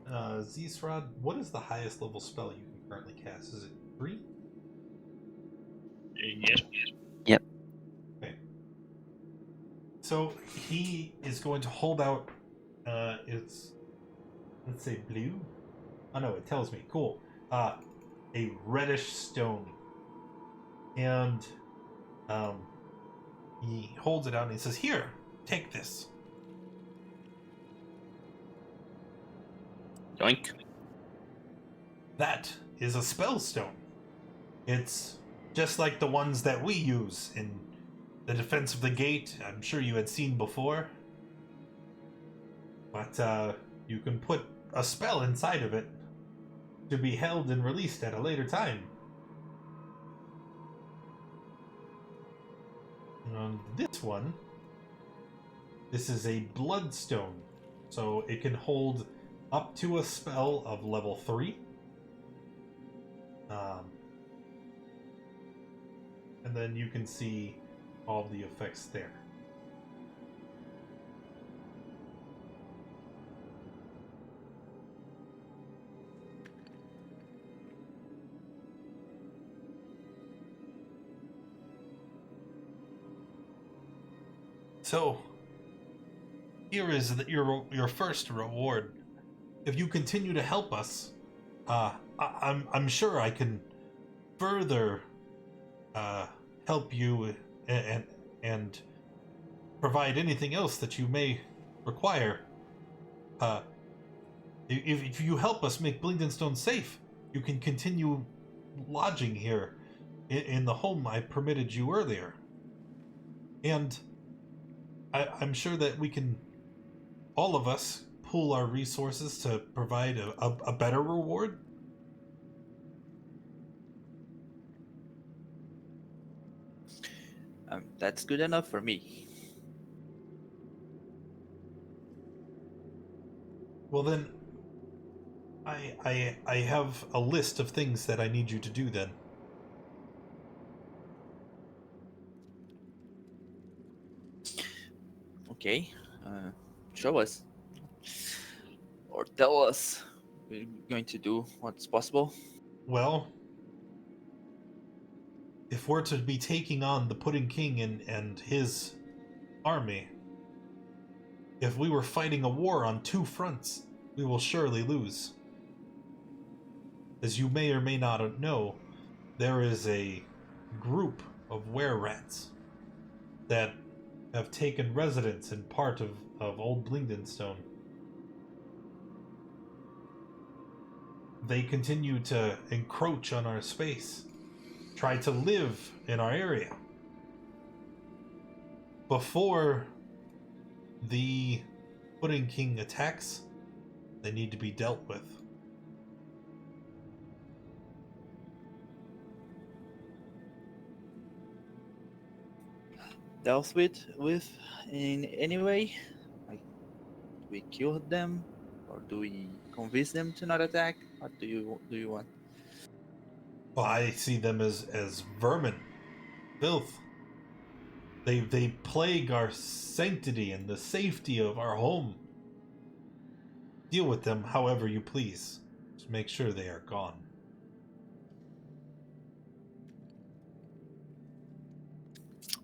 Zisrod, what is the highest level spell you can currently cast? Is it 3? Yes. Yep. Okay. So he is going to hold out, it's, let's say blue? Oh no, it tells me, cool. A reddish stone. And, he holds it out and he says, "Here, take this." Yoink. That is a spell stone. It's just like the ones that we use in the defense of the gate. I'm sure you had seen before. But you can put a spell inside of it to be held and released at a later time. And this one, this is a bloodstone. So it can hold up to a spell of level 3. And then you can see all the effects there. So, here is your first reward. If you continue to help us, I'm sure I can further help you and provide anything else that you may require. If you help us make Blingdenstone safe, you can continue lodging here in the home I permitted you earlier. And I'm sure that we can, all of us, pool our resources to provide a better reward. That's good enough for me. Well then, I have a list of things that I need you to do then. Okay. Show us. Or tell us. We're going to do what's possible. Well, if we're to be taking on the Pudding King and his army, if we were fighting a war on two fronts, we will surely lose. As you may or may not know, there is a group of were-rats that have taken residence in part of old Blingdenstone. They continue to encroach on our space, try to live in our area. Before the Pudding King attacks, they need to be dealt with. Dealt with in any way? Like, do we kill them? Or do we convince them to not attack? What do you want? Well, I see them as vermin, filth. They plague our sanctity and the safety of our home. Deal with them however you please. Just make sure they are gone.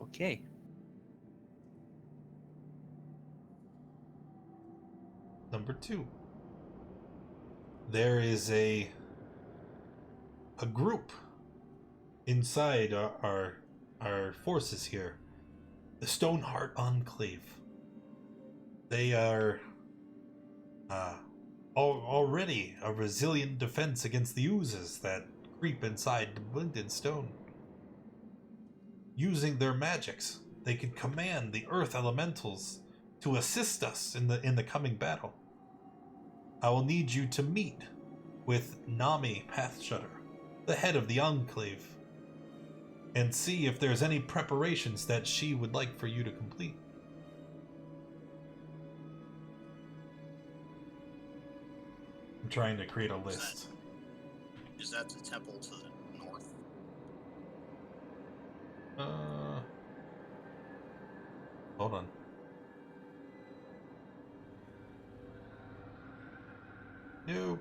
Okay. Number 2. There is a group inside our forces here. The Stoneheart Enclave. They are already a resilient defense against the oozes that creep inside Blingdenstone. Using their magics, they can command the earth elementals to assist us in the coming battle. I will need you to meet with Nami Pathshutter, the head of the Enclave, and see if there's any preparations that she would like for you to complete. I'm trying to create a list. Is that the temple to the north? Hold on. No,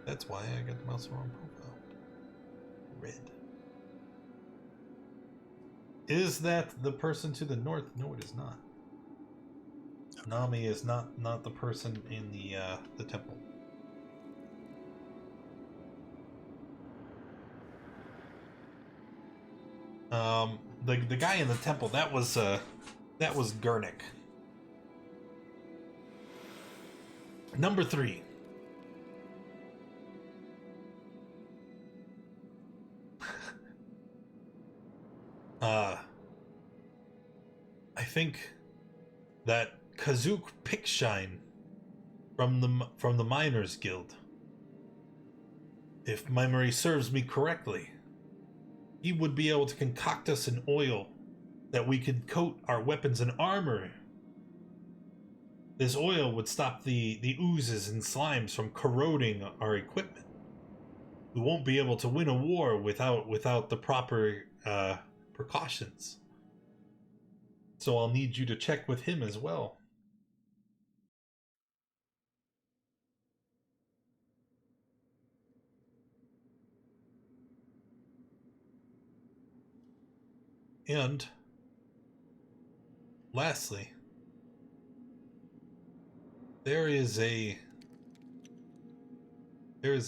that's why I got the mouse wrong profile. Red. Is that the person to the north? No, it is not. Nami is not the person in the temple. The guy in the temple, that was Gurnik. Number 3. I think that Kazook Pickshine from the Miners Guild, if memory serves me correctly, he would be able to concoct us an oil that we could coat our weapons and armor. This oil would stop the oozes and slimes from corroding our equipment. We won't be able to win a war without the proper precautions. So I'll need you to check with him as well. And lastly, there is a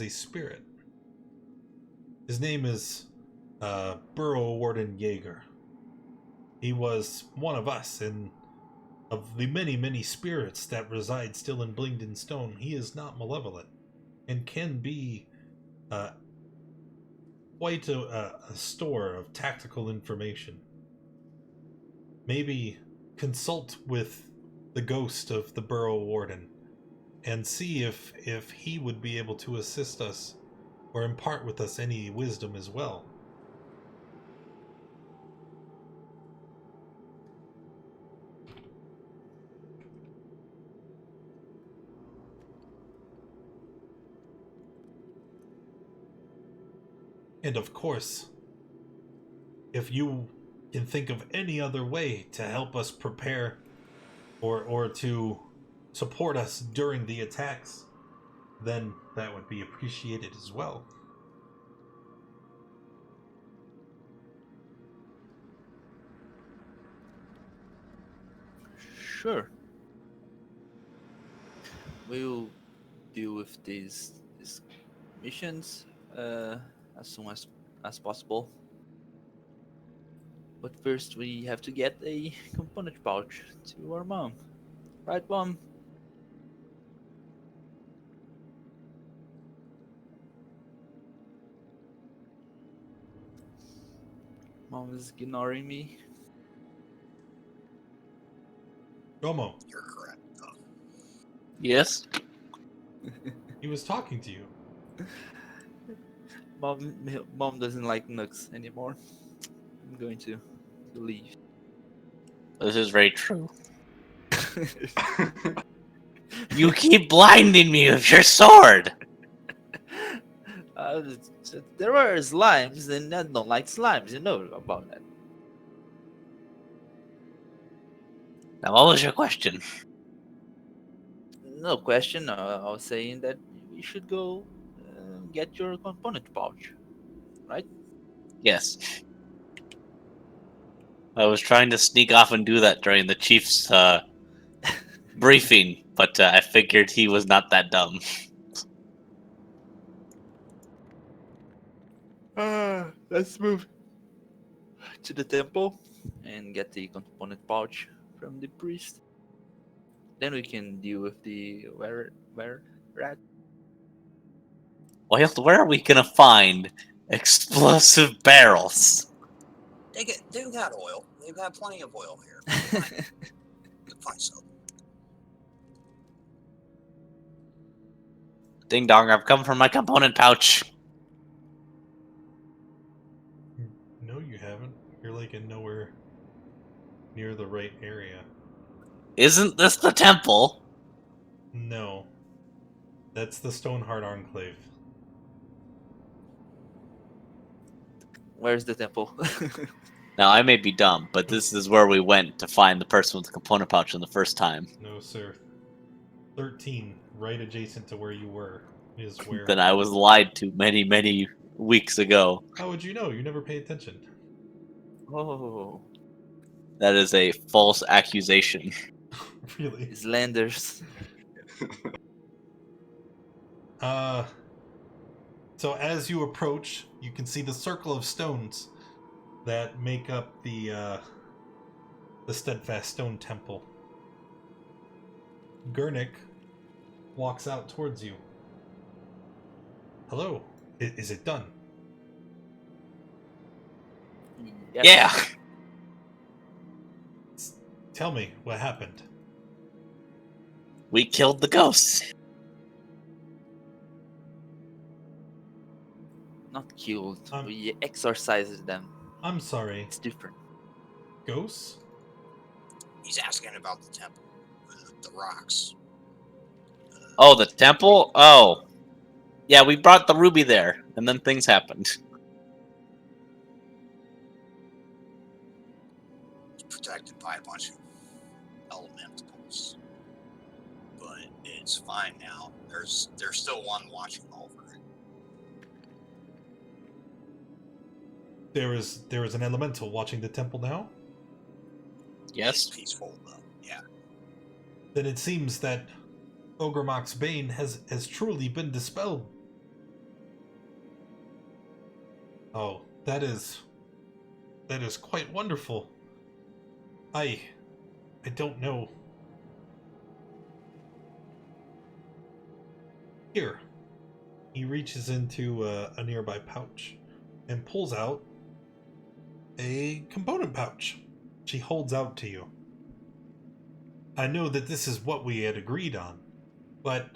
spirit. His name is Burrow Warden Jaeger. He was one of us, and of the many spirits that reside still in Blingdenstone, he is not malevolent and can be quite a store of tactical information. Maybe consult with the ghost of the Burrow Warden and see if he would be able to assist us or impart with us any wisdom as well. And of course, if you can think of any other way to help us prepare or to support us during the attacks, then that would be appreciated as well. Sure. We'll deal with these missions as soon as possible. But first, we have to get a component pouch to our mom. Right, Mom? Mom is ignoring me. Gomo, You're correct. Yes. he was talking to you. Mom doesn't like Nux anymore. I'm going to leave. This is very true. You keep blinding me with your sword. Uh, there are slimes, and I don't like slimes. You know about that. Now, what was your question? No question. I was saying that we should go get your component pouch, right? Yes. I was trying to sneak off and do that during the chief's briefing, but I figured he was not that dumb. Let's move to the temple and get the component pouch from the priest. Then we can deal with the where rat. Well, where are we gonna find explosive barrels? They've got oil. They've got plenty of oil here. They'll find some. Ding dong, I've come for my component pouch. No, you haven't. You're like in nowhere near the right area. Isn't this the temple? No. That's the Stoneheart Enclave. Where's the temple? Now, I may be dumb, but this is where we went to find the person with the component pouch in the first time. No, sir. 13, right adjacent to where you were, is where... Then I was lied to many, many weeks ago. How would you know? You never pay attention. Oh, That is a false accusation. Really? Islanders. So as you approach, you can see the circle of stones that make up the Steadfast Stone Temple. Gurnik walks out towards you. Hello, is it done? Yes. Yeah. Tell me what happened. We killed the ghosts. Not killed. Um, We exorcised them. I'm sorry. It's different. Ghosts? He's asking about the temple, the rocks. Oh, the temple? Oh. Yeah, we brought the ruby there, and then things happened. It's protected by a bunch of elementals, but it's fine now. There's still one watching over it. There is an elemental watching the temple now? Yes? It's peaceful though. Yeah. Then it seems that Ogremok's bane has truly been dispelled. Oh, that is quite wonderful. I don't know. Here. He reaches into a nearby pouch and pulls out a component pouch. She holds out to you. I know that this is what we had agreed on, but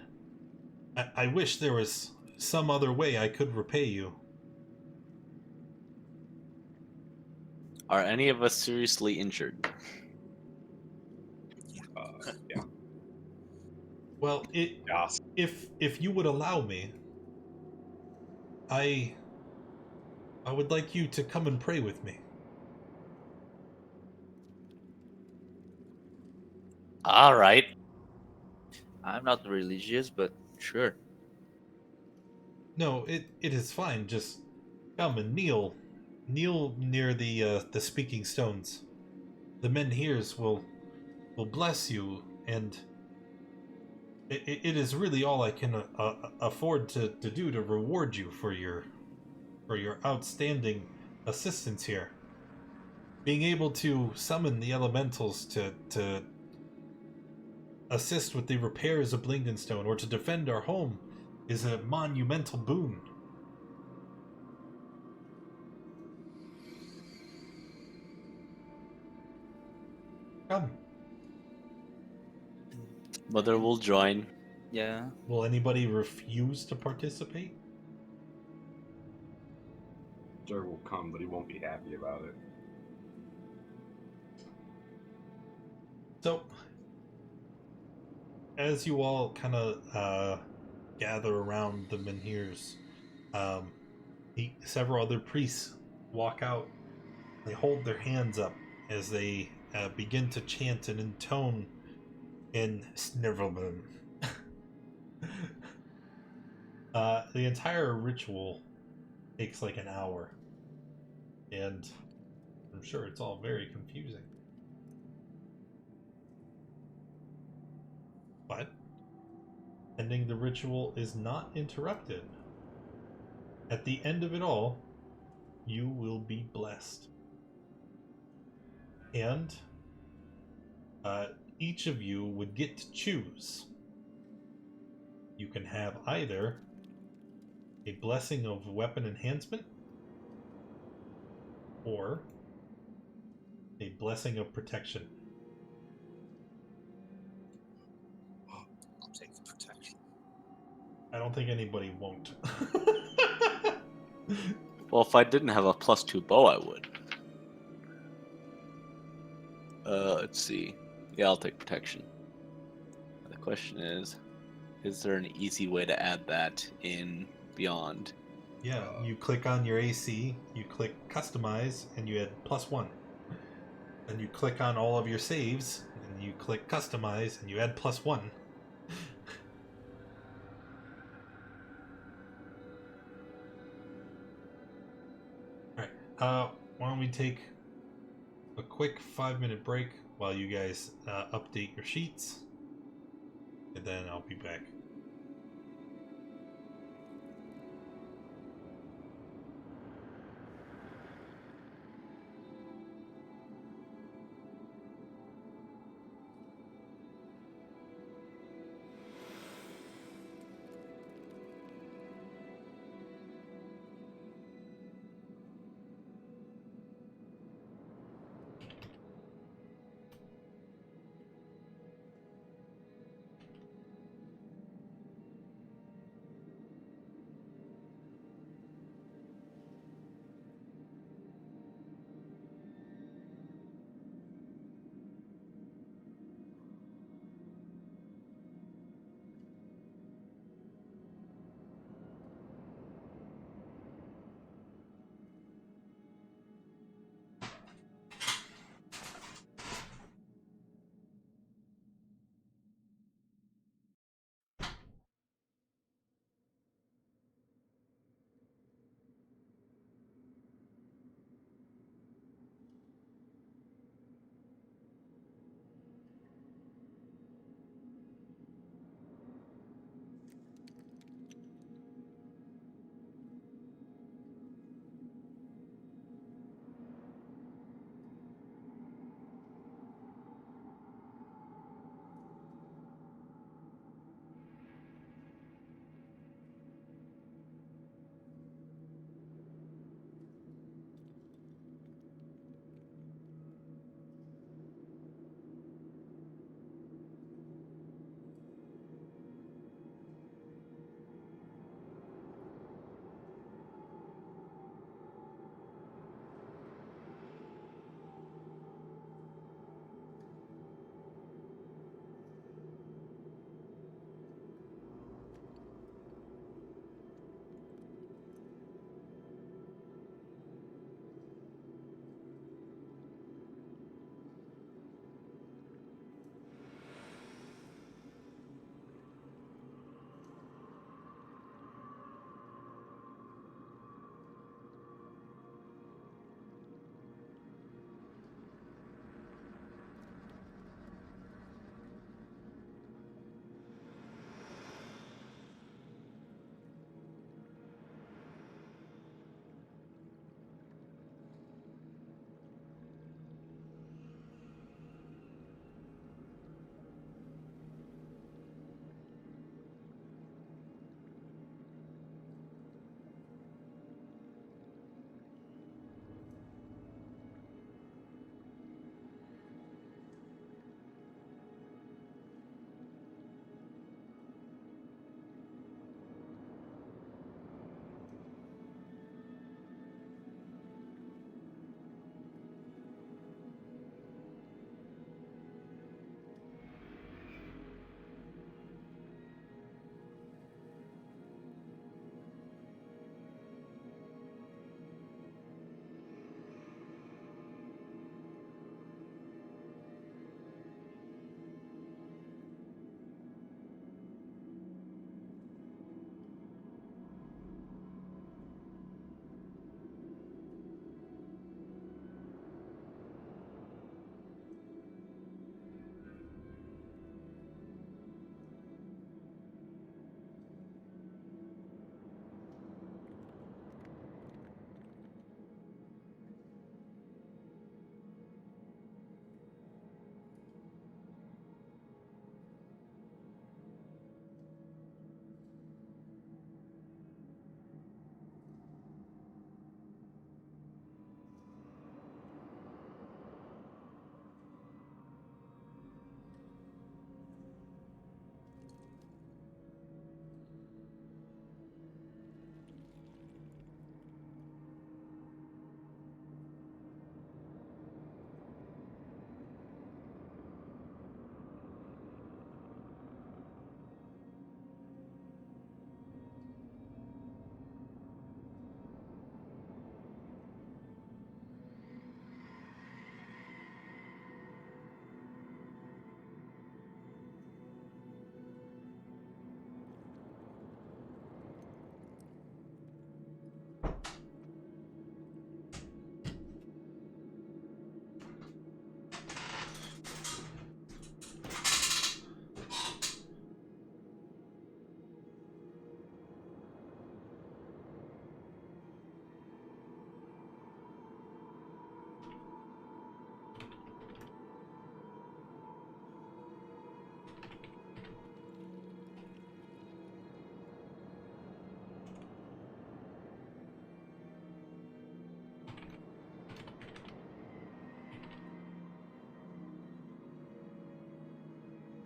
I wish there was some other way I could repay you. Are any of us seriously injured? Yeah. Well, Yes. if you would allow me, I would like you to come and pray with me. All right. I'm not religious, but sure. No, it is fine. Just come and kneel. Kneel near the speaking stones. The men here will bless you, and it is really all I can afford to do to reward you for your outstanding assistance here. Being able to summon the elementals to assist with the repairs of Blingdenstone or to defend our home is a monumental boon. Come. Mother will join. Yeah. Will anybody refuse to participate? Sir will come, but he won't be happy about it. So, as you all kind of gather around the menhirs, several other priests walk out. They hold their hands up as they begin to chant and intone in Snirvelbum. The entire ritual takes like an hour, and I'm sure it's all very confusing. But ending the ritual is not interrupted. At the end of it all, you will be blessed. And each of you would get to choose. You can have either a blessing of weapon enhancement or a blessing of protection. I'll take the protection. I don't think anybody won't. Well, if I didn't have a +2 bow, I would. Let's see. Yeah, I'll take protection. The question is there an easy way to add that in Beyond? Yeah, you click on your AC, you click customize, and you add +1. Then you click on all of your saves, and you click customize, and you add +1. Alright, why don't we take a quick 5-minute break while you guys update your sheets, and then I'll be back.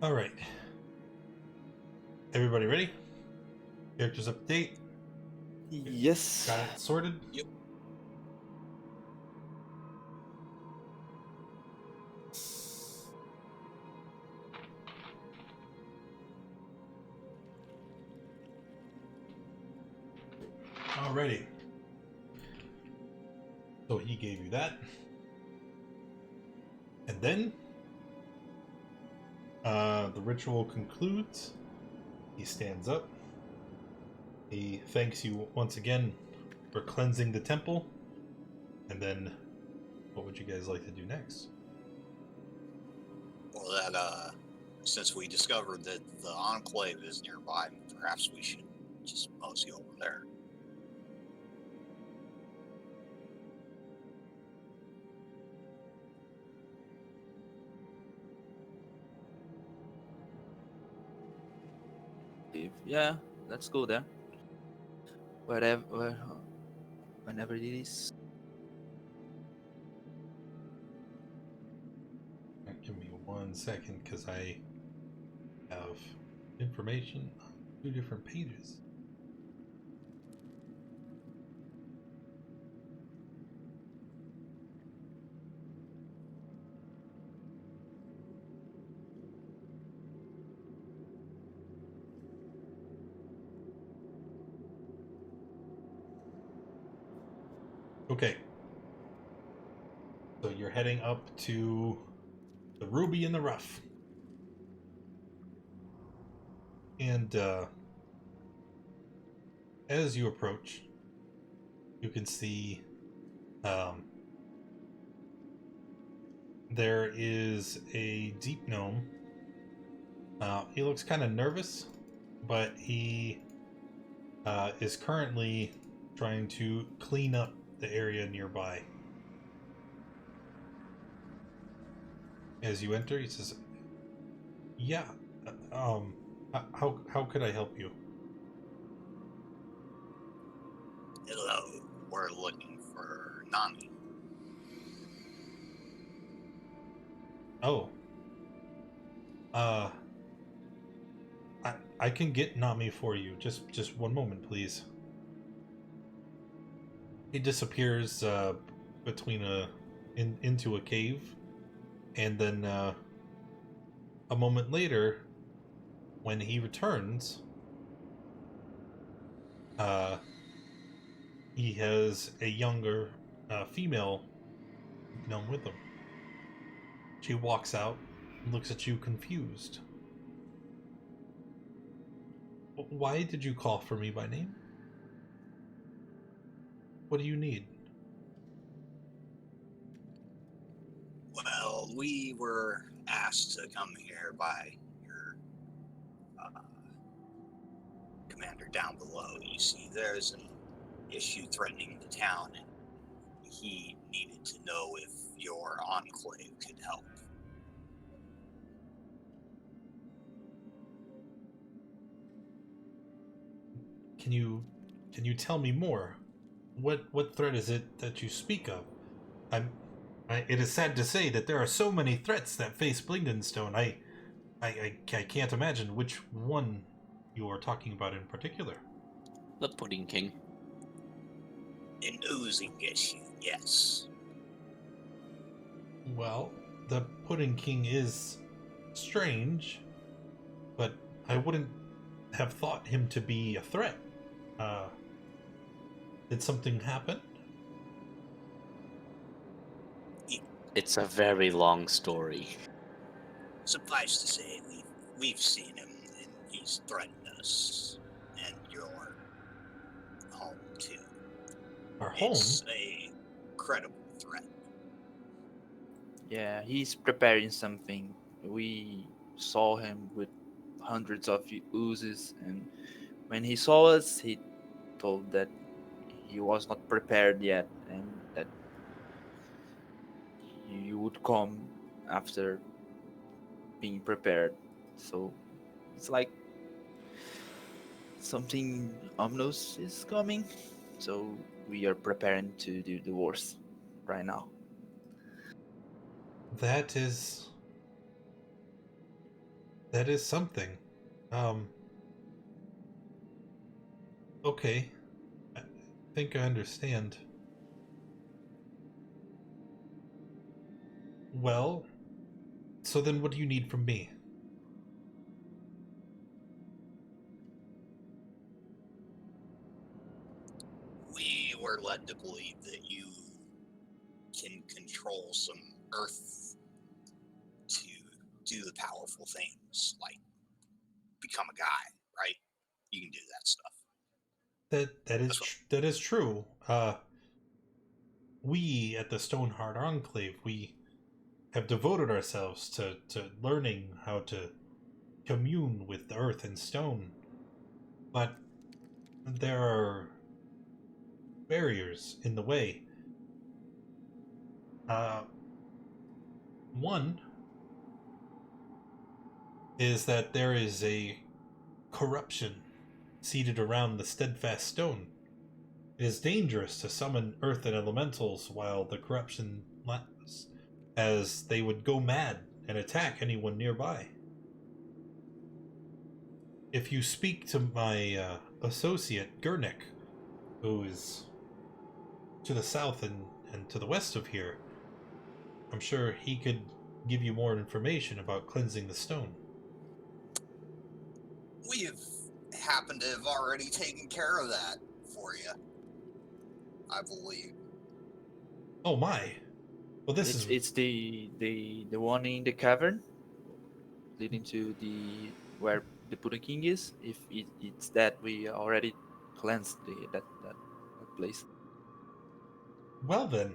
All right. Everybody ready? Characters up to date? Yes. Got it sorted? Yep. Alrighty. So he gave you that. And then the ritual concludes. He stands up. He thanks you once again for cleansing the temple. And then what would you guys like to do next? Well, that since we discovered that the Enclave is nearby, perhaps we should just mosey over there. Yeah, let's go there. Whenever it is. Give me 1 second because I have information on 2 different pages. Okay. So you're heading up to the Ruby in the Rough. And as you approach, you can see there is a deep gnome. He looks kind of nervous, but he is currently trying to clean up the area nearby. As you enter, he says, "Yeah, how could I help you?" Hello, we're looking for Nami. Oh, I can get Nami for you. Just 1 moment, please. He disappears between into a cave, and then a moment later, when he returns, he has a younger female gnome with him. She walks out and looks at you confused. Why did you call for me by name? What do you need? Well, we were asked to come here by your commander down below. You see, there's an issue threatening the town, and he needed to know if your Enclave could help. Can you tell me more? What threat is it that you speak of? It is sad to say that there are so many threats that face Blingdenstone. I can't imagine which one you are talking about in particular. The Pudding King. An oozing issue, yes. Well, the Pudding King is strange, but I wouldn't have thought him to be a threat. Did something happen? It's a very long story. Suffice to say, we've seen him, and he's threatened us, and your home too. Our home? It's a credible threat. Yeah, he's preparing something. We saw him with hundreds of oozes, and when he saw us, he told that he was not prepared yet, and that you would come after being prepared. So it's like something ominous is coming. So we are preparing to do the worst right now. That is That is something. Um, okay. I think I understand. Well, so then what do you need from me? We were led to believe that you can control some earth to do the powerful things, like become a guy, right? You can do that stuff. That is true. We at the Stoneheart Enclave, we have devoted ourselves to learning how to commune with the earth and stone. But there are barriers in the way. Uh, One is that there is a corruption seated around the steadfast stone. It is dangerous to summon earth and elementals while the corruption lasts, as they would go mad and attack anyone nearby. If you speak to my associate, Gurnik, who is to the south and to the west of here, I'm sure he could give you more information about cleansing the stone. We have happened to have already taken care of that for you, I believe. Oh my! Well, this is It's the one in the cavern leading to the where the Pudding King is. If it's that, we already cleansed that place. well then.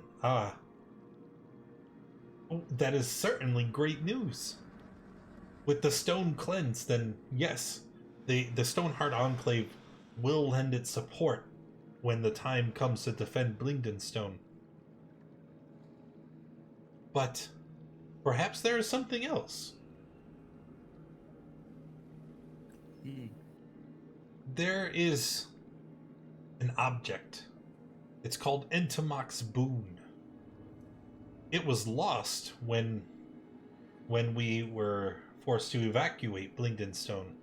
That is certainly great news. With the stone cleansed, then yes, the Stoneheart Enclave will lend its support when the time comes to defend Blingdenstone. But perhaps there is something else. Hmm. There is an object. It's called Entomoc's Boon. It was lost when we were forced to evacuate Blingdenstone.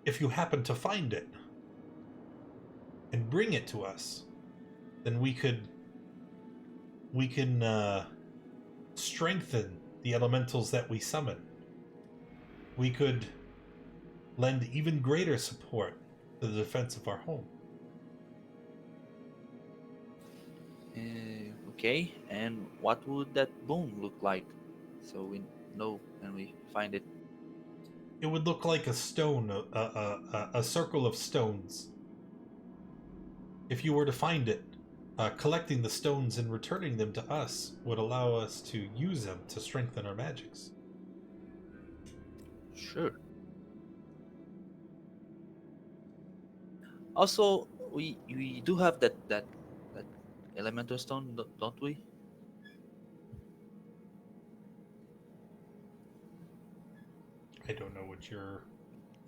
If you happen to find it and bring it to us, then we can strengthen the elementals that we summon. We could lend even greater support to the defense of our home. Okay, and what would that boom look like? So we know when we find it. It would look like a stone, a circle of stones. If you were to find it, collecting the stones and returning them to us would allow us to use them to strengthen our magics. Sure. Also, we do have that elemental stone, don't we? I don't know what you're...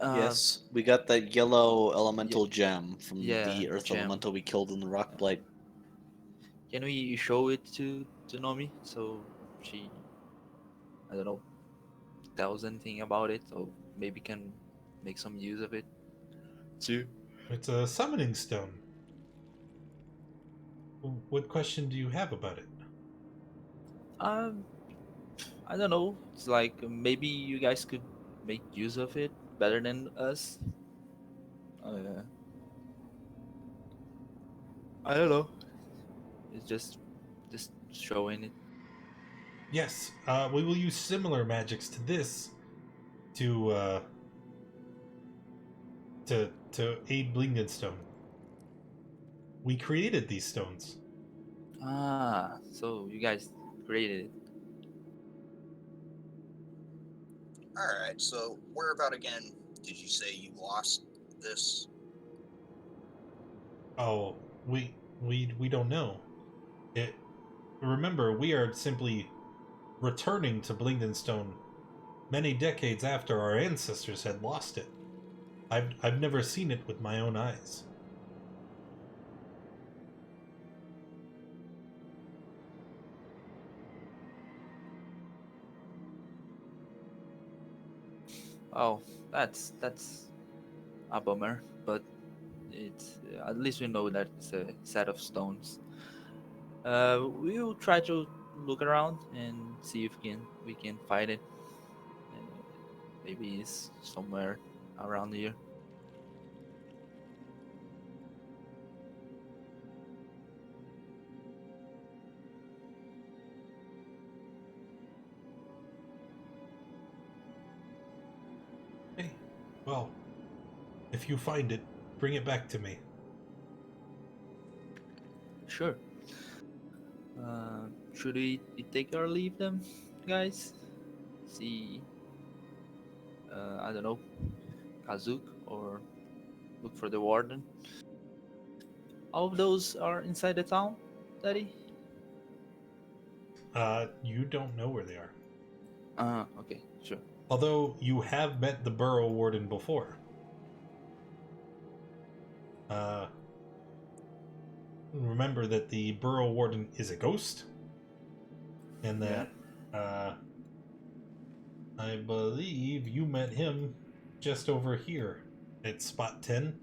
Yes, we got that yellow Ye- elemental gem from yeah, the earth gem. elemental we killed in the rock blight. Can we show it to Nomi so she, I don't know, tells anything about it, so maybe can make some use of it too? It's a summoning stone. What question do you have about it? Um, I don't know. It's like maybe you guys could make use of it better than us. Uh, I don't know. It's just showing it. Yes, we will use similar magics to this to to aid Blingdenstone. We created these stones. Ah, so you guys created it. Alright, so where about again did you say you lost this? Oh, we don't know. It. Remember, we are simply returning to Blingdenstone many decades after our ancestors had lost it. I've never seen it with my own eyes. Oh, that's a bummer, but it's at least we know that it's a set of stones. We'll try to look around and see if we can find it. Uh, Maybe it's somewhere around here. Hey, well, if you find it, bring it back to me. Sure. Should we take or leave them, guys? See, I don't know, Kazuk or look for the warden. All of those are inside the town, Daddy? You don't know where they are. Okay, sure. Although you have met the Burrow Warden before. Remember that the Burrow Warden is a ghost, and that I believe you met him just over here at spot 10.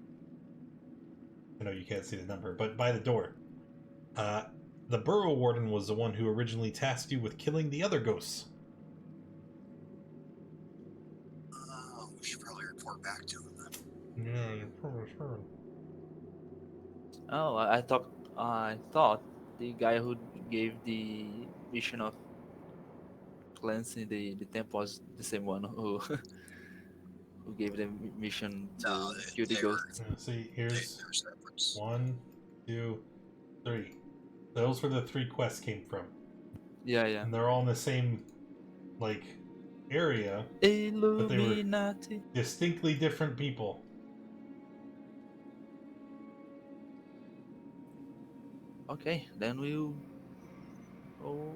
I know you can't see the number, but by the door. The Burrow Warden was the one who originally tasked you with killing the other ghosts. We should probably report back to him then. Yeah, you're probably sure. Oh, I thought the guy who gave the mission of cleansing the temple was the same one who who gave the mission No, to kill the they were ghosts. See, they, here's they're separates. 1, 2, 3. Those were the 3 quests came from. Yeah, yeah. And they're all in the same, like, area, Illuminati. distinctly different people. Okay, then we'll go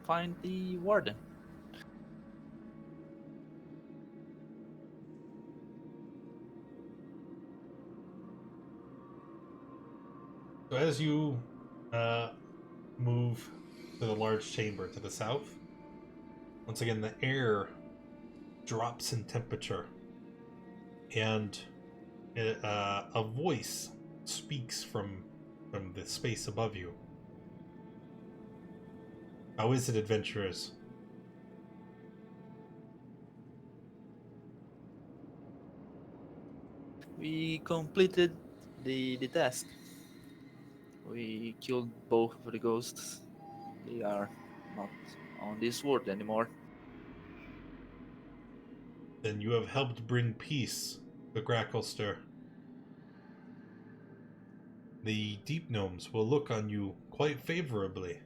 find the warden. So as you move to the large chamber to the south, once again the air drops in temperature, and a voice speaks from the space above you. How is it, adventurers? We completed the task. We killed both of the ghosts. They are not on this world anymore. Then you have helped bring peace to Gracklester. The deep gnomes will look on you quite favorably.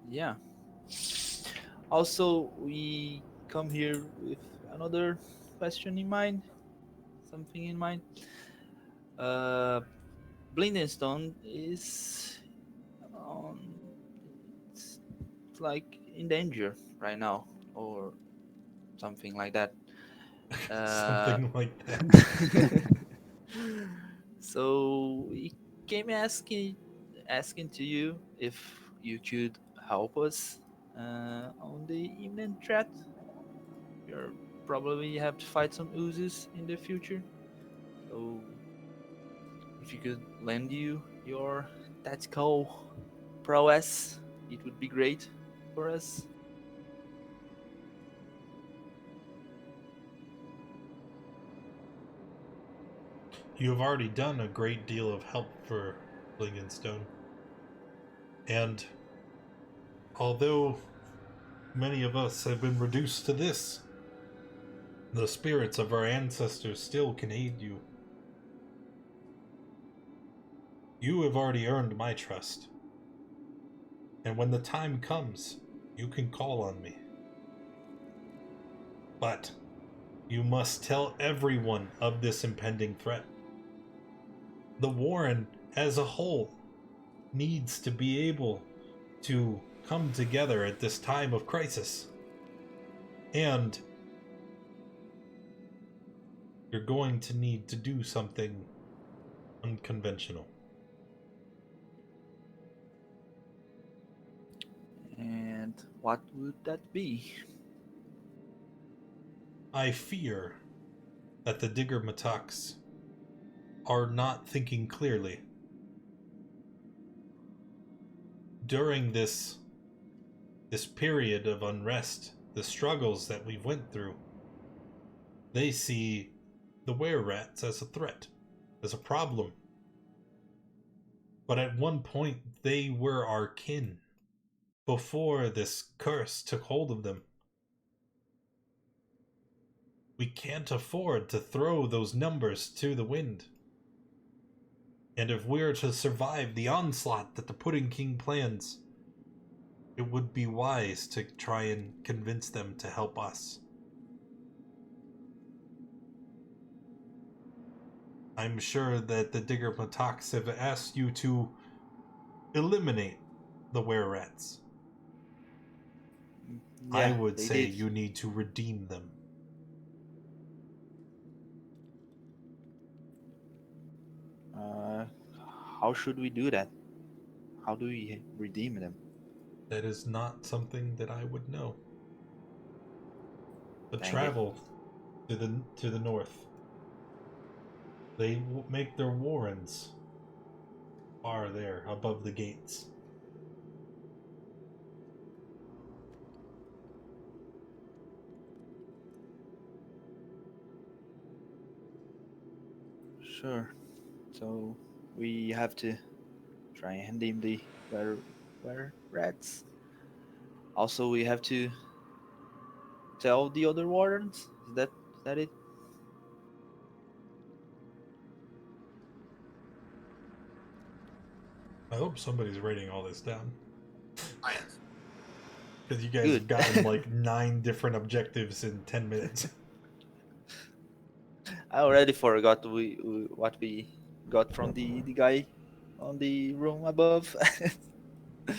Yeah. Also, we come here with another question in mind, something in mind. Uh, Blingdenstone is on, it's like in danger right now, or something like that. Something like that. So we came asking to you if you could help us on the imminent threat. You're probably have to fight some oozes in the future. So if you could lend you your tactical prowess, it would be great for us. You have already done a great deal of help for Blingdenstone. And although many of us have been reduced to this, the spirits of our ancestors still can aid you. You have already earned my trust. And when the time comes, you can call on me. But you must tell everyone of this impending threat. The Warren, as a whole, needs to be able to come together at this time of crisis. And you're going to need to do something unconventional. And what would that be? I fear that the Digger Mataks are not thinking clearly. During this period of unrest, the struggles that we've went through, they see the were-rats as a threat, as a problem. But at one point, they were our kin, before this curse took hold of them. We can't afford to throw those numbers to the wind. And if we're to survive the onslaught that the Pudding King plans, it would be wise to try and convince them to help us. I'm sure that the Digger Mataks have asked you to eliminate the were-rats. I Yeah, would they say did. you need to redeem them. How should we do that? How do we redeem them? That is not something that I would know. But Dang it. travel to the north. They make their warrens far there, above the gates. Sure. So we have to try and redeem the were rats. Also, we have to tell the other wardens. Is that it? I hope somebody's writing all this down. I am. Because you guys Good. have gotten like 9 different objectives in 10 minutes. I already forgot what we got from the guy on the room above. All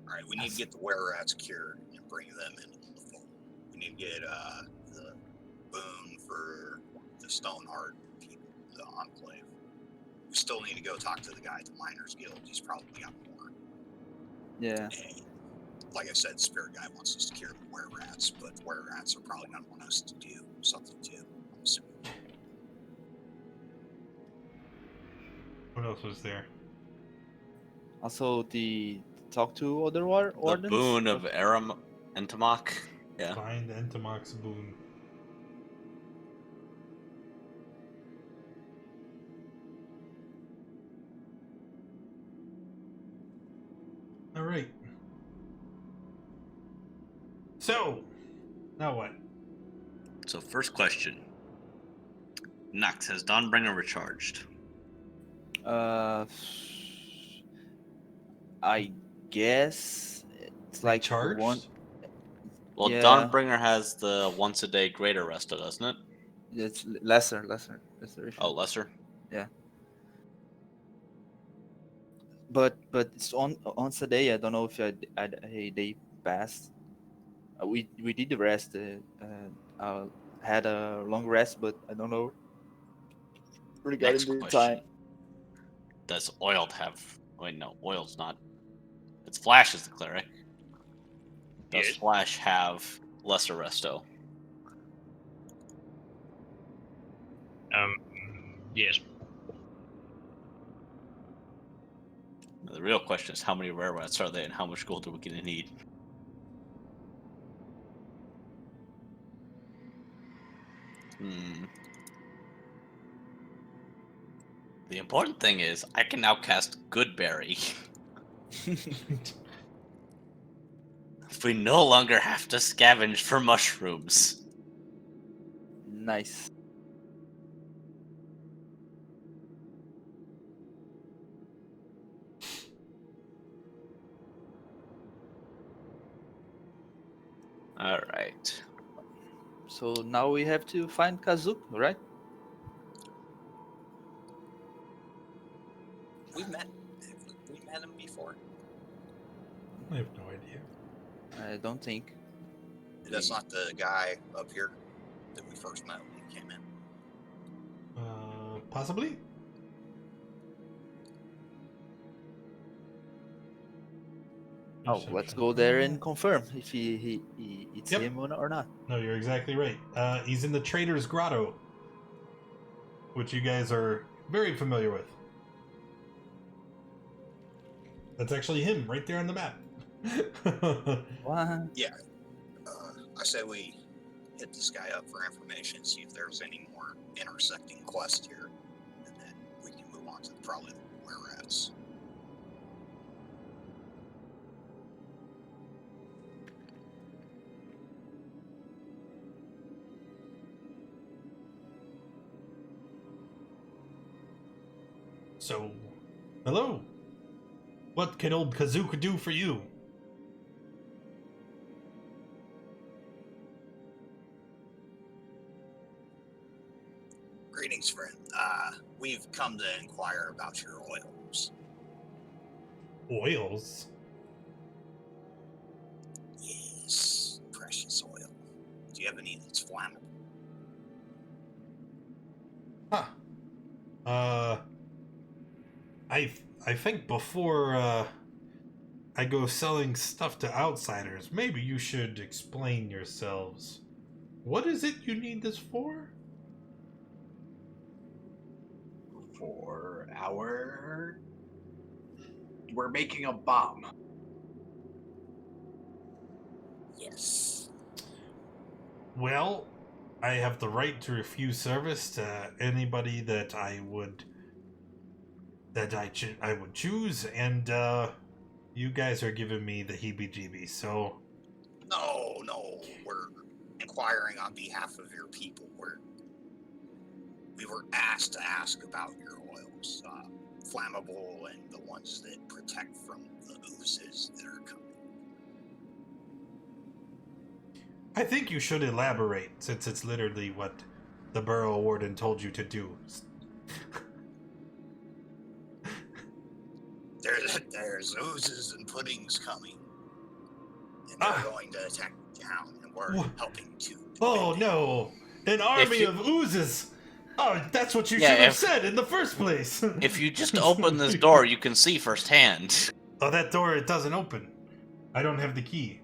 right, we need to get the were-rats cured and bring them into the fold. We need to get the boon for the Stoneheart people, the Enclave. We still need to go talk to the guy at the Miners Guild. He's probably got more. Yeah. And like I said, the spirit guy wants us to cure the were-rats, but the were-rats are probably going to want us to do something too. I'm assuming. What else was there? Also, the talk to other wardens. The boon of Aram Entomok. Yeah. Find Entomok's boon. Alright. So, now what? So first question. Nox, has Dawnbringer recharged? I guess it's like Recharged? one. Well, Yeah. Dawnbringer has the once a day greater resto, doesn't it? It's lesser. Oh, lesser? But it's on once a day. I don't know if a day passed. We did the rest. Had a long rest, but I don't know regarding Next the question. time. Does Oiled have... Wait, no. Oiled's not... It's Flash is the cleric. Does Yes. Flash have lesser resto? Yes. The real question is how many rare rats are they and how much gold are we going to need? The important thing is I can now cast Goodberry. We no longer have to scavenge for mushrooms. Nice. Alright. So now we have to find Kazuk, right? We met him before. I have no idea. I don't think. That's not the guy up here that we first met when we came in. Possibly? Oh, let's Perception. go there and confirm if it's Yep. him or not. No, you're exactly right. He's in the Trader's Grotto, which you guys are very familiar with. That's actually him right there on the map. What? Yeah. I say we hit this guy up for information, see if there's any more intersecting quests here, and then we can move on to probably the whereas. So, hello. What can old Kazuka do for you? Greetings, friend. We've come to inquire about your oils. Oils? Yes, precious oil. Do you have any that's flammable? Huh. I think before I go selling stuff to outsiders, maybe you should explain yourselves. What is it you need this for? For our. We're making a bomb. Yes. Well, I have the right to refuse service to anybody that I would choose, and you guys are giving me the heebie-jeebies. So No, we're inquiring on behalf of your people. We were asked to ask about your oils, flammable and the ones that protect from the oozes that are coming. I think you should elaborate, since it's literally what the borough warden told you to do. There's oozes and puddings coming, and they're going to attack the town, and we're helping to. Oh no! An army you- of oozes! Oh, that's what you Yeah, should have if- said in the first place! If you just open this door, you can see firsthand. Oh, that door, it doesn't open. I don't have the key.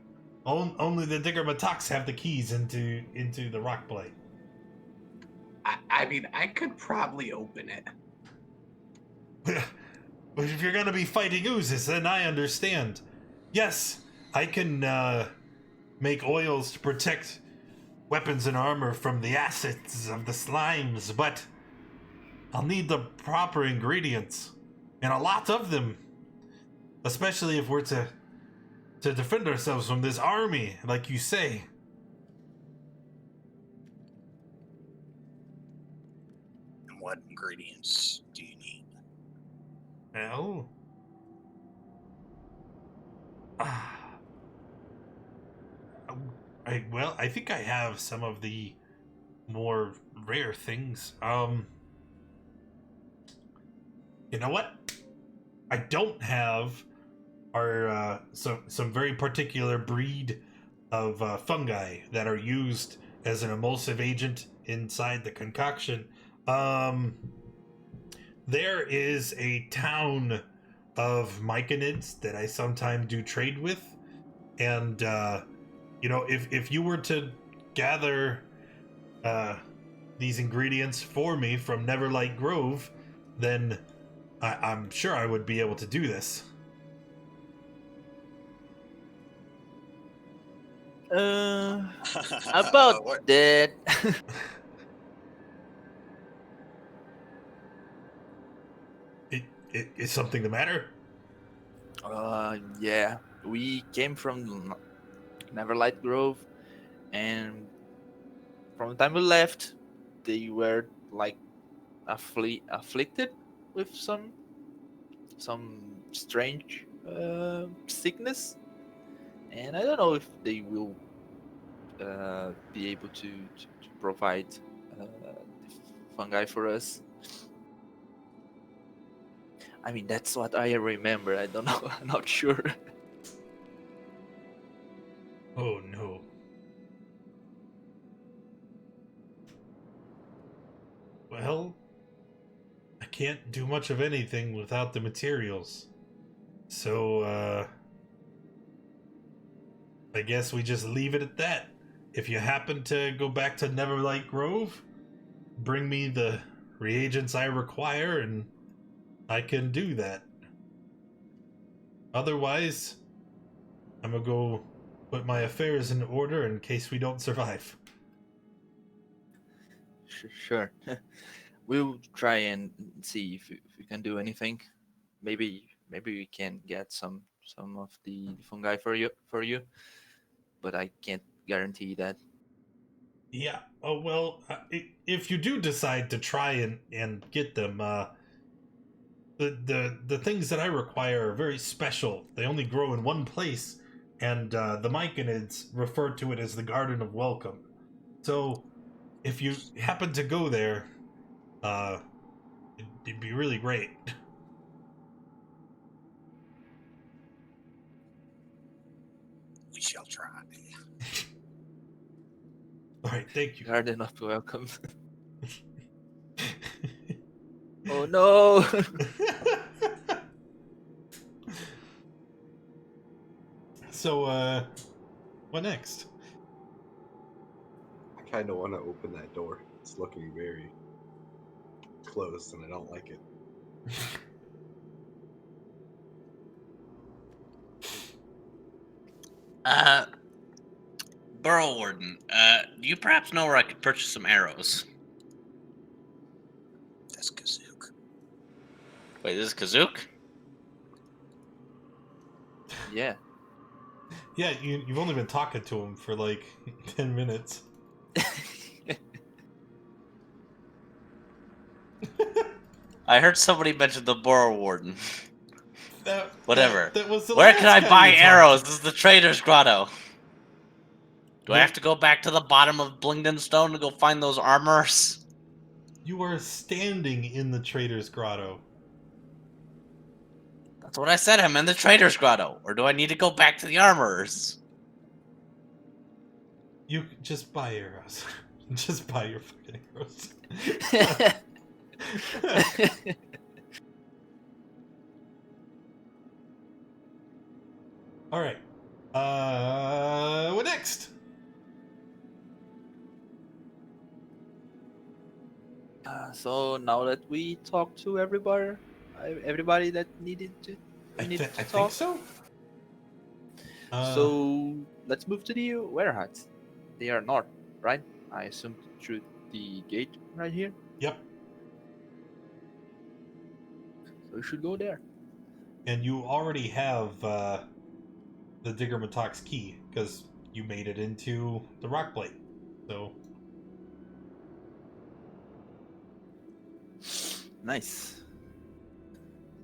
Only the Digger Mataks have the keys into the rock blade. I mean, I could probably open it. But if you're gonna be fighting oozes, then I understand. Yes, I can make oils to protect weapons and armor from the acids of the slimes, but I'll need the proper ingredients, and a lot of them, especially if we're to defend ourselves from this army, like you say. And what ingredients do you need? Well, I think I have some of the more rare things. You know what? I don't have our some very particular breed of fungi that are used as an emulsive agent inside the concoction. There is a town of myconids that I sometimes do trade with, and you know, if you were to gather these ingredients for me from Neverlight Grove, then I'm sure I would be able to do this. About What- that. Is something the matter? Yeah, we came from Neverlight Grove, and from the time we left, they were like afflicted with some strange sickness, and I don't know if they will be able to provide fungi for us. I mean, that's what I remember. I don't know. I'm not sure. Oh no. Well, I can't do much of anything without the materials. So, I guess we just leave it at that. If you happen to go back to Neverlight Grove, bring me the reagents I require and I can do that. Otherwise, I'm gonna go put my affairs in order in case we don't survive. Sure. We'll try and see if we can do anything. Maybe we can get some of the fungi for you, but I can't guarantee that. Yeah. Oh well. If you do decide to try and get them, the things that I require are very special. They only grow in one place, and the Myconids refer to it as the Garden of Welcome. So, if you happen to go there, it'd be really great. We shall try. All right. Thank you. Garden of Welcome. Oh no! So, what next? I kind of want to open that door. It's looking very closed, and I don't like it. Burrow Warden, do you perhaps know where I could purchase some arrows? That's Kazook. Wait, this is Kazook? Yeah. Yeah, you've only been talking to him for like 10 minutes. I heard somebody mention the Burrow Warden. Whatever. That was the Where last can I guy buy you talked arrows? to. This is the Trader's Grotto. Do I No. have to go back to the bottom of Blingdenstone to go find those armors? You are standing in the Trader's Grotto. That's what I said. I'm in the Trader's Grotto. Or do I need to go back to the armorers? You just buy arrows. Just buy your fucking arrows. All right. What next? So now that we talked to everybody that needed to, I to think talk. so. So let's move to the warehouses. They are north, right? I assume through the gate right here. Yep. So we should go there. And you already have the Digger Matok's key because you made it into the rock plate. So Nice.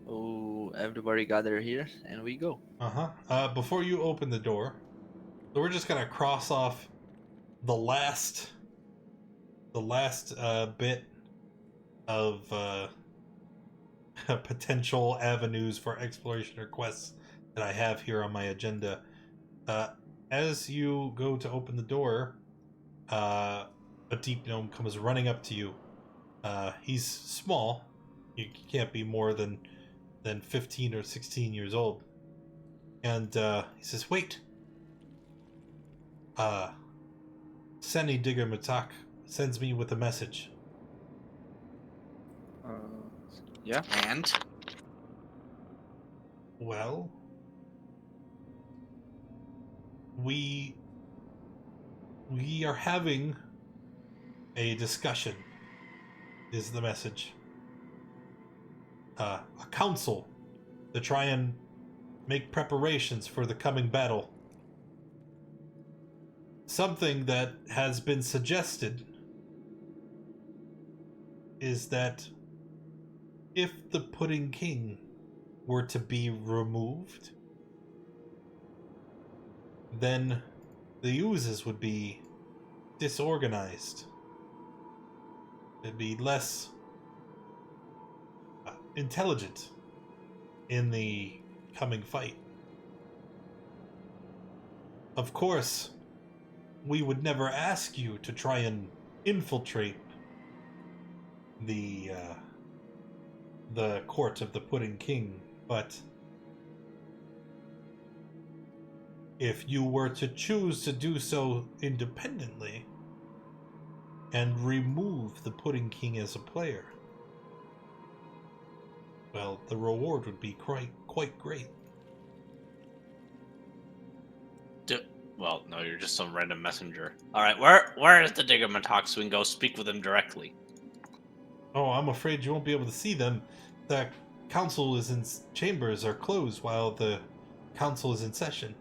Oh, everybody gather here, and we go. before you open the door, so we're just gonna cross off the last bit of potential avenues for exploration or quests that I have here on my agenda. As you go to open the door, a deep gnome comes running up to you. He's small. He can't be more than 15 or 16 years old. And he says, "Wait. Senny Digger Matak sends me with a message." Yeah. And? Well, we are having a discussion, is the message. A council to try and make preparations for the coming battle. Something that has been suggested is that if the Pudding King were to be removed, then the oozes would be disorganized. It'd be less intelligent in the coming fight. Of course, we would never ask you to try and infiltrate the court of the Pudding King, but if you were to choose to do so independently and remove the Pudding King as a player, well, the reward would be quite great. Well, no, you're just some random messenger. All right, where is the Diggermatox so we can go speak with him directly? Oh, I'm afraid you won't be able to see them. The council is in chambers are closed while the council is in session.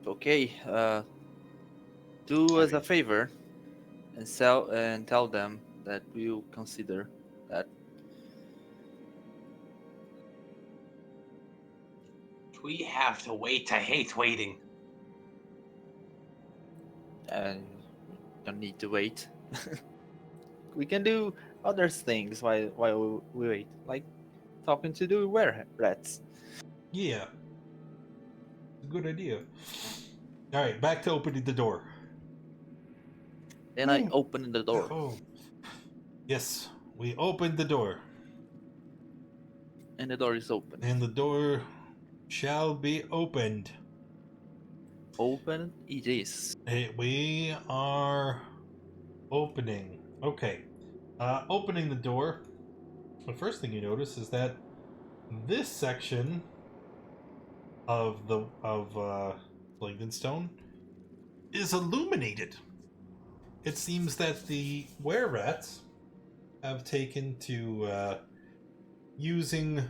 Okay, do us a favor and tell them that we'll consider that. We have to wait. I hate waiting. And don't need to wait. We can do other things while we wait, like talking to the rats. Yeah. Good idea. Alright, back to opening the door. Then I open the door. Oh. Yes, we opened the door. And the door is open. And the door shall be opened. Open it is. Hey, we are opening. Okay. Opening the door. The first thing you notice is that this section of Blingdenstone is illuminated. It seems that the were-rats have taken to using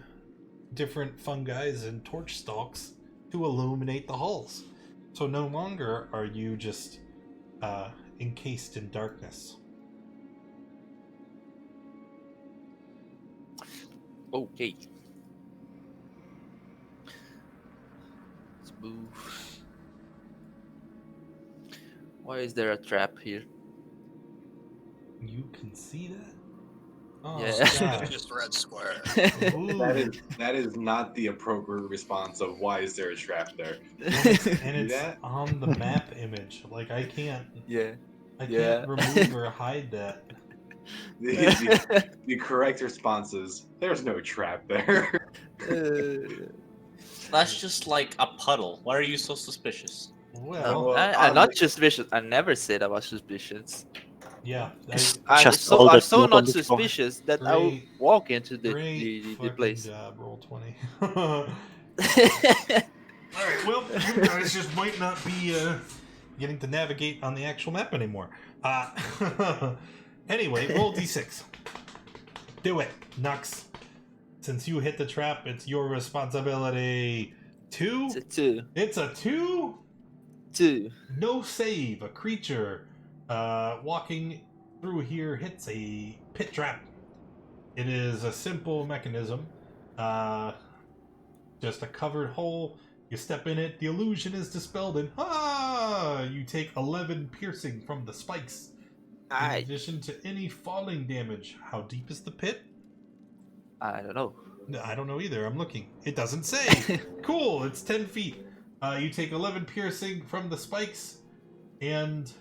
different fungi and torch stalks to illuminate the halls. So no longer are you just encased in darkness. Okay. Let's move. Why is there a trap here? You can see that? Oh, Yeah. It's God. just red square. Ooh. That is not the appropriate response of why is there a trap there. And See it's that? on the map image. Like, I can't Yeah. remove or hide that. The correct response is there's no trap there. That's just like a puddle. Why are you so suspicious? Well, I'm not suspicious. I never said I was suspicious. yeah. Just all that I'm blood not on the floor. suspicious that I will Great- walk into the Great place. job, roll 20. Alright, well, you guys just might not be getting to navigate on the actual map anymore. Anyway, roll d6. Do it, Nux. Since you hit the trap, it's your responsibility. 2? It's a 2. It's a 2? 2. No save. A creature walking through here hits a pit trap. It is a simple mechanism. Just a covered hole. You step in it, the illusion is dispelled, and you take 11 piercing from the spikes. In addition to any falling damage. How deep is the pit? I don't know. No, I don't know either. I'm looking. It doesn't say. Cool. It's 10 feet. You take 11 piercing from the spikes, and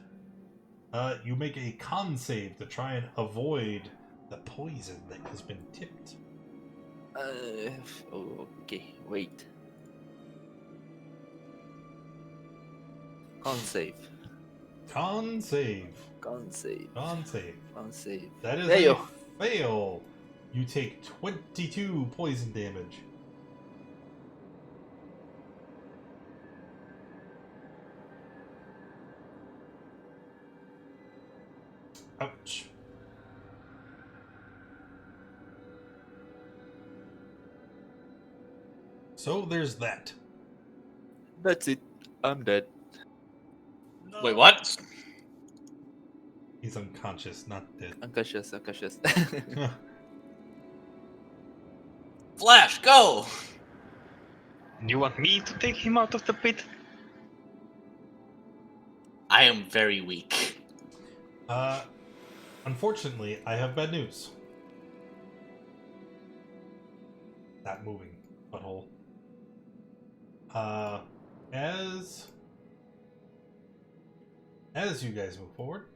you make a con save to try and avoid the poison that has been tipped. Okay, wait. Con save. Con save. Con save. Con save. Con save. That is Fail. a fail. You take 22 poison damage. Ouch. So there's that. That's it. I'm dead. Wait, what? He's unconscious, not dead. Unconscious. Flash, go! You want me to take him out of the pit? I am very weak. Unfortunately, I have bad news. That moving butthole. As you guys move forward,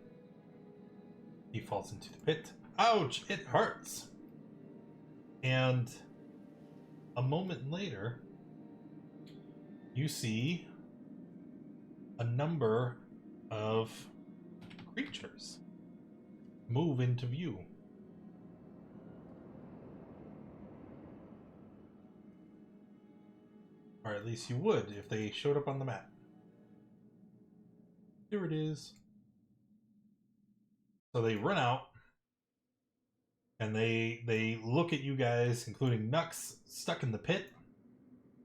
he falls into the pit. ouch, it hurts. And a moment later, you see a number of creatures move into view. Or at least you would if they showed up on the map. Here it is. So they run out, and they look at you guys, including Nux, stuck in the pit,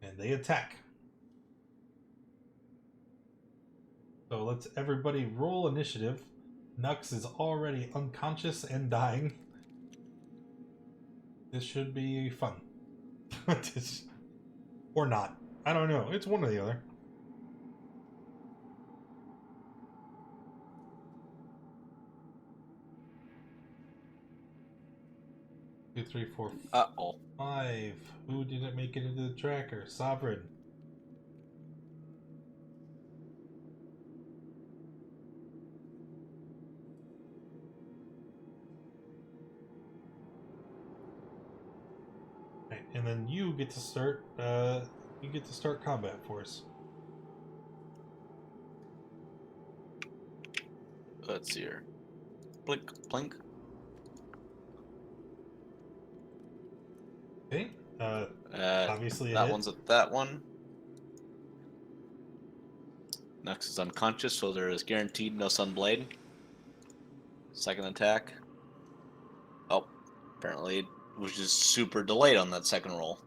and they attack. So let's everybody roll initiative. Nux is already unconscious and dying. This should be fun. Or not. I don't know. It's one or the other. Two, three, four, Uh-oh. 5. Who didn't make it into the tracker? Sovereign. Right, and then you get to start. You get to start combat for us. Let's see here. Blink, blink. Okay. Obviously a That hit. one's at that one. Nux is unconscious, so there is guaranteed no Sunblade. Second attack. Oh, apparently it was just super delayed on that second roll.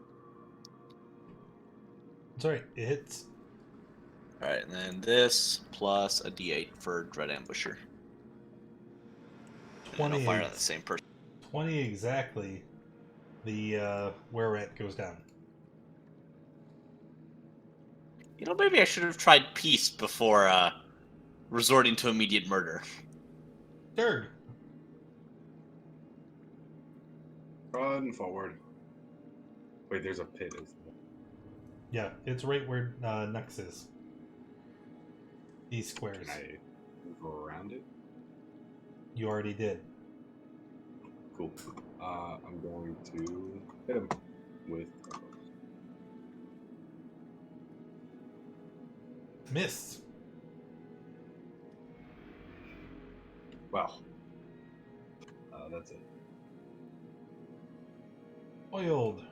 It's alright. It hits. Alright, and then this plus a d8 for Dread Ambusher. And then I'll fire at the same person. 20 exactly. The were-rat goes down. You know, maybe I should have tried peace before resorting to immediate murder. Third. Run forward. Wait, there's a pit, isn't there? Yeah, it's right where Nux is. These squares. Can I move around it? You already did. Cool. I'm going to hit him with. Missed. Well, that's it. Oiled.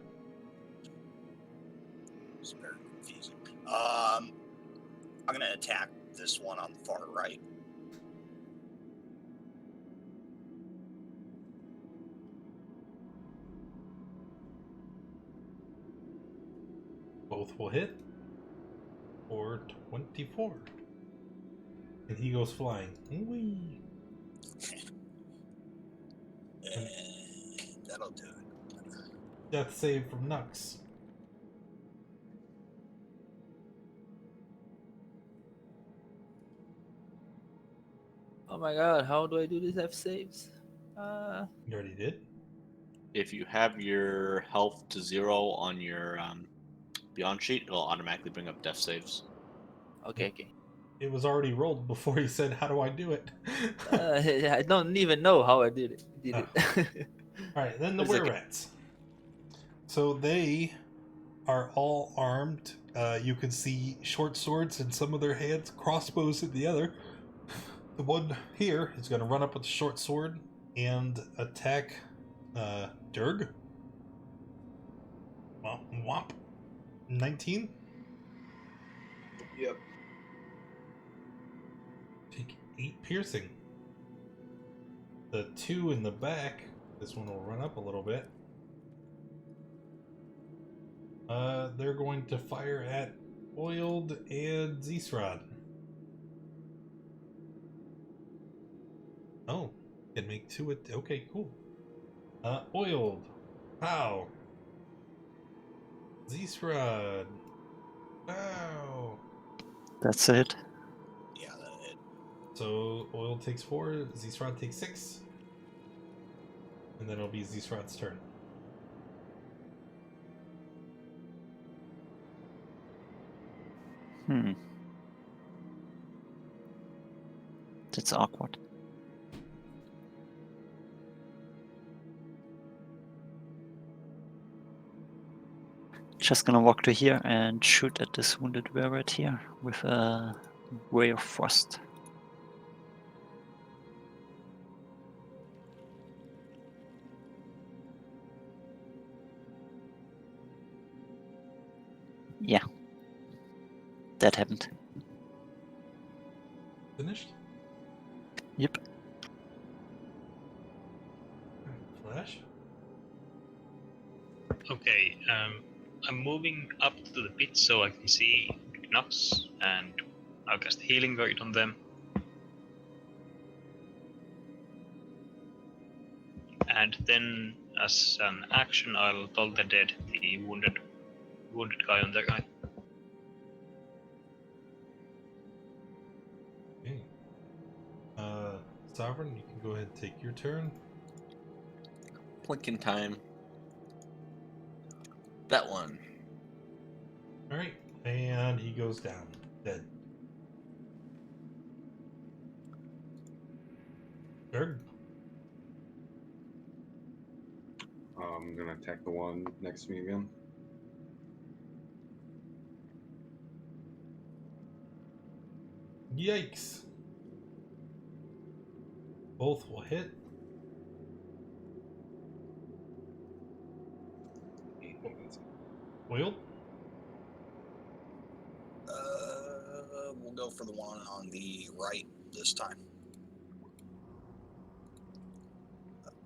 It's very confusing. I'm gonna attack this one on the far right. Both will hit. For 24. And he goes flying. Whee! And that'll do it. Death save from Nux. Oh my god, how do I do these F saves? You already did? If you have your health to 0 on your Beyond sheet, it'll automatically bring up death saves. Okay, okay. It was already rolled before he said, "How do I do it?" I don't even know how I did it. Alright, then the It's like- were-rats. So they are all armed. You can see short swords in some of their hands, crossbows in the other. The one here is going to run up with the short sword and attack Durg. Well, whomp. 19. Yep. Take 8 piercing. The 2 in the back, this one will run up a little bit. They're going to fire at Oiled and Zeesrod. Oh, can make 2 at. Okay, cool. Oiled. Pow. Zeesrod. Pow. That's it. Yeah, that'll hit. So Oil takes 4, Zeesrod takes 6. And then it'll be Zeesrod's turn. That's awkward. just gonna walk to here and shoot at this wounded were-rat here with a Ray of Frost. Yeah. That happened. Finished? Yep. Flash? Okay, I'm moving up to the pit so I can see Knox, and I'll cast Healing Word on them. And then, as an action, I'll toll the dead, the wounded guy on the right. Okay. Sovereign, you can go ahead and take your turn. Plinking time. That one. Alright. And he goes down. Dead. Berg? I'm gonna attack the one next to me again. Yikes. Both will hit. Oil? We'll go for the one on the right this time.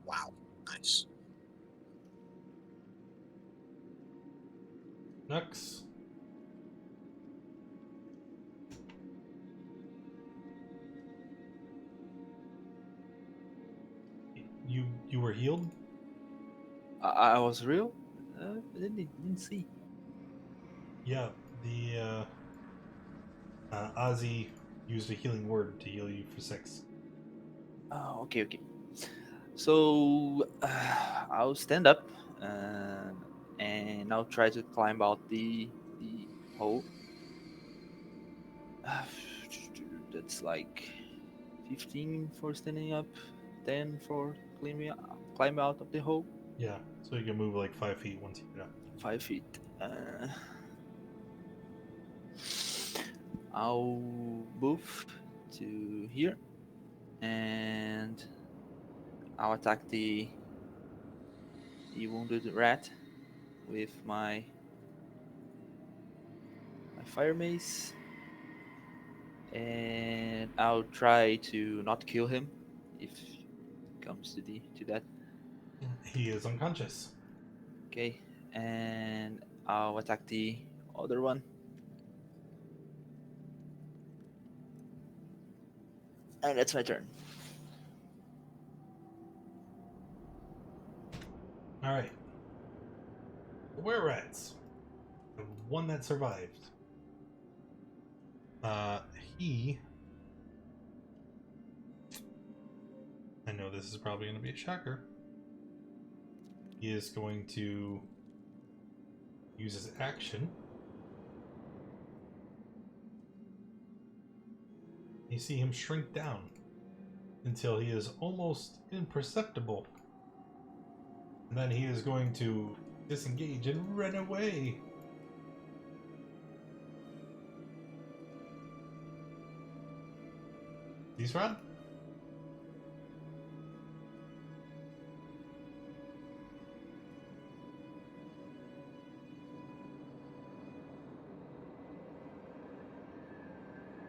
Wow, nice. Nux? You were healed? I was real? I didn't see. Yeah, the Ozzy used a healing word to heal you for 6. Oh, okay. So I'll stand up and I'll try to climb out the hole. That's like 15 for standing up, 10 for climb out of the hole. Yeah, so you can move like 5 feet once you get up. 5 feet. I'll move to here and I'll attack the wounded rat with my fire mace, and I'll try to not kill him if it comes to that. He is unconscious. Okay, and I'll attack the other one. And that's my turn. Alright. The were-rats. The one that survived. He... I know this is probably going to be a shocker. He is going to use his action. You see him shrink down until he is almost imperceptible. And then he is going to disengage and run away. These run?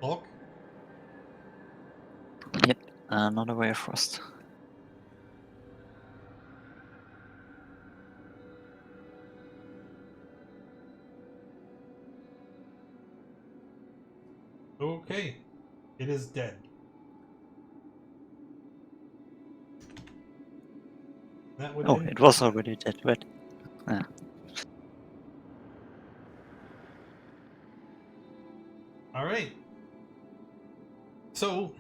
Bulk? Yep. Another Ray of Frost. Okay. It is dead. That would Oh, end it was combat. already dead, right? Yeah. Alright. So,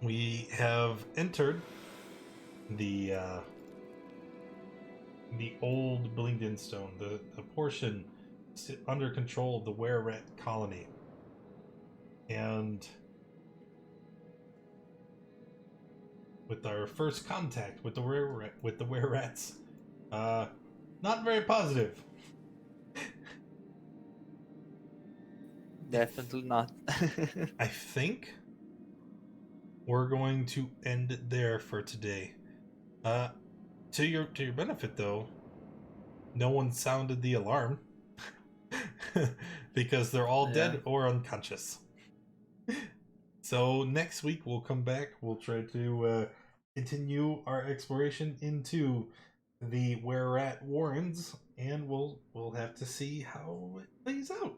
we have entered the old Blingdenstone, the portion under control of the were-rat colony. And with our first contact with the were-rats, not very positive. Definitely not. I think we're going to end it there for today. To your benefit though, no one sounded the alarm because they're all Yeah. dead or unconscious. So next week we'll come back. We'll try to continue our exploration into the Where Rat Warrens, and we'll have to see how it plays out.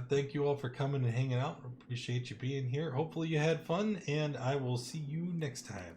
Thank you all for coming and hanging out. Appreciate you being here. Hopefully you had fun, and I will see you next time.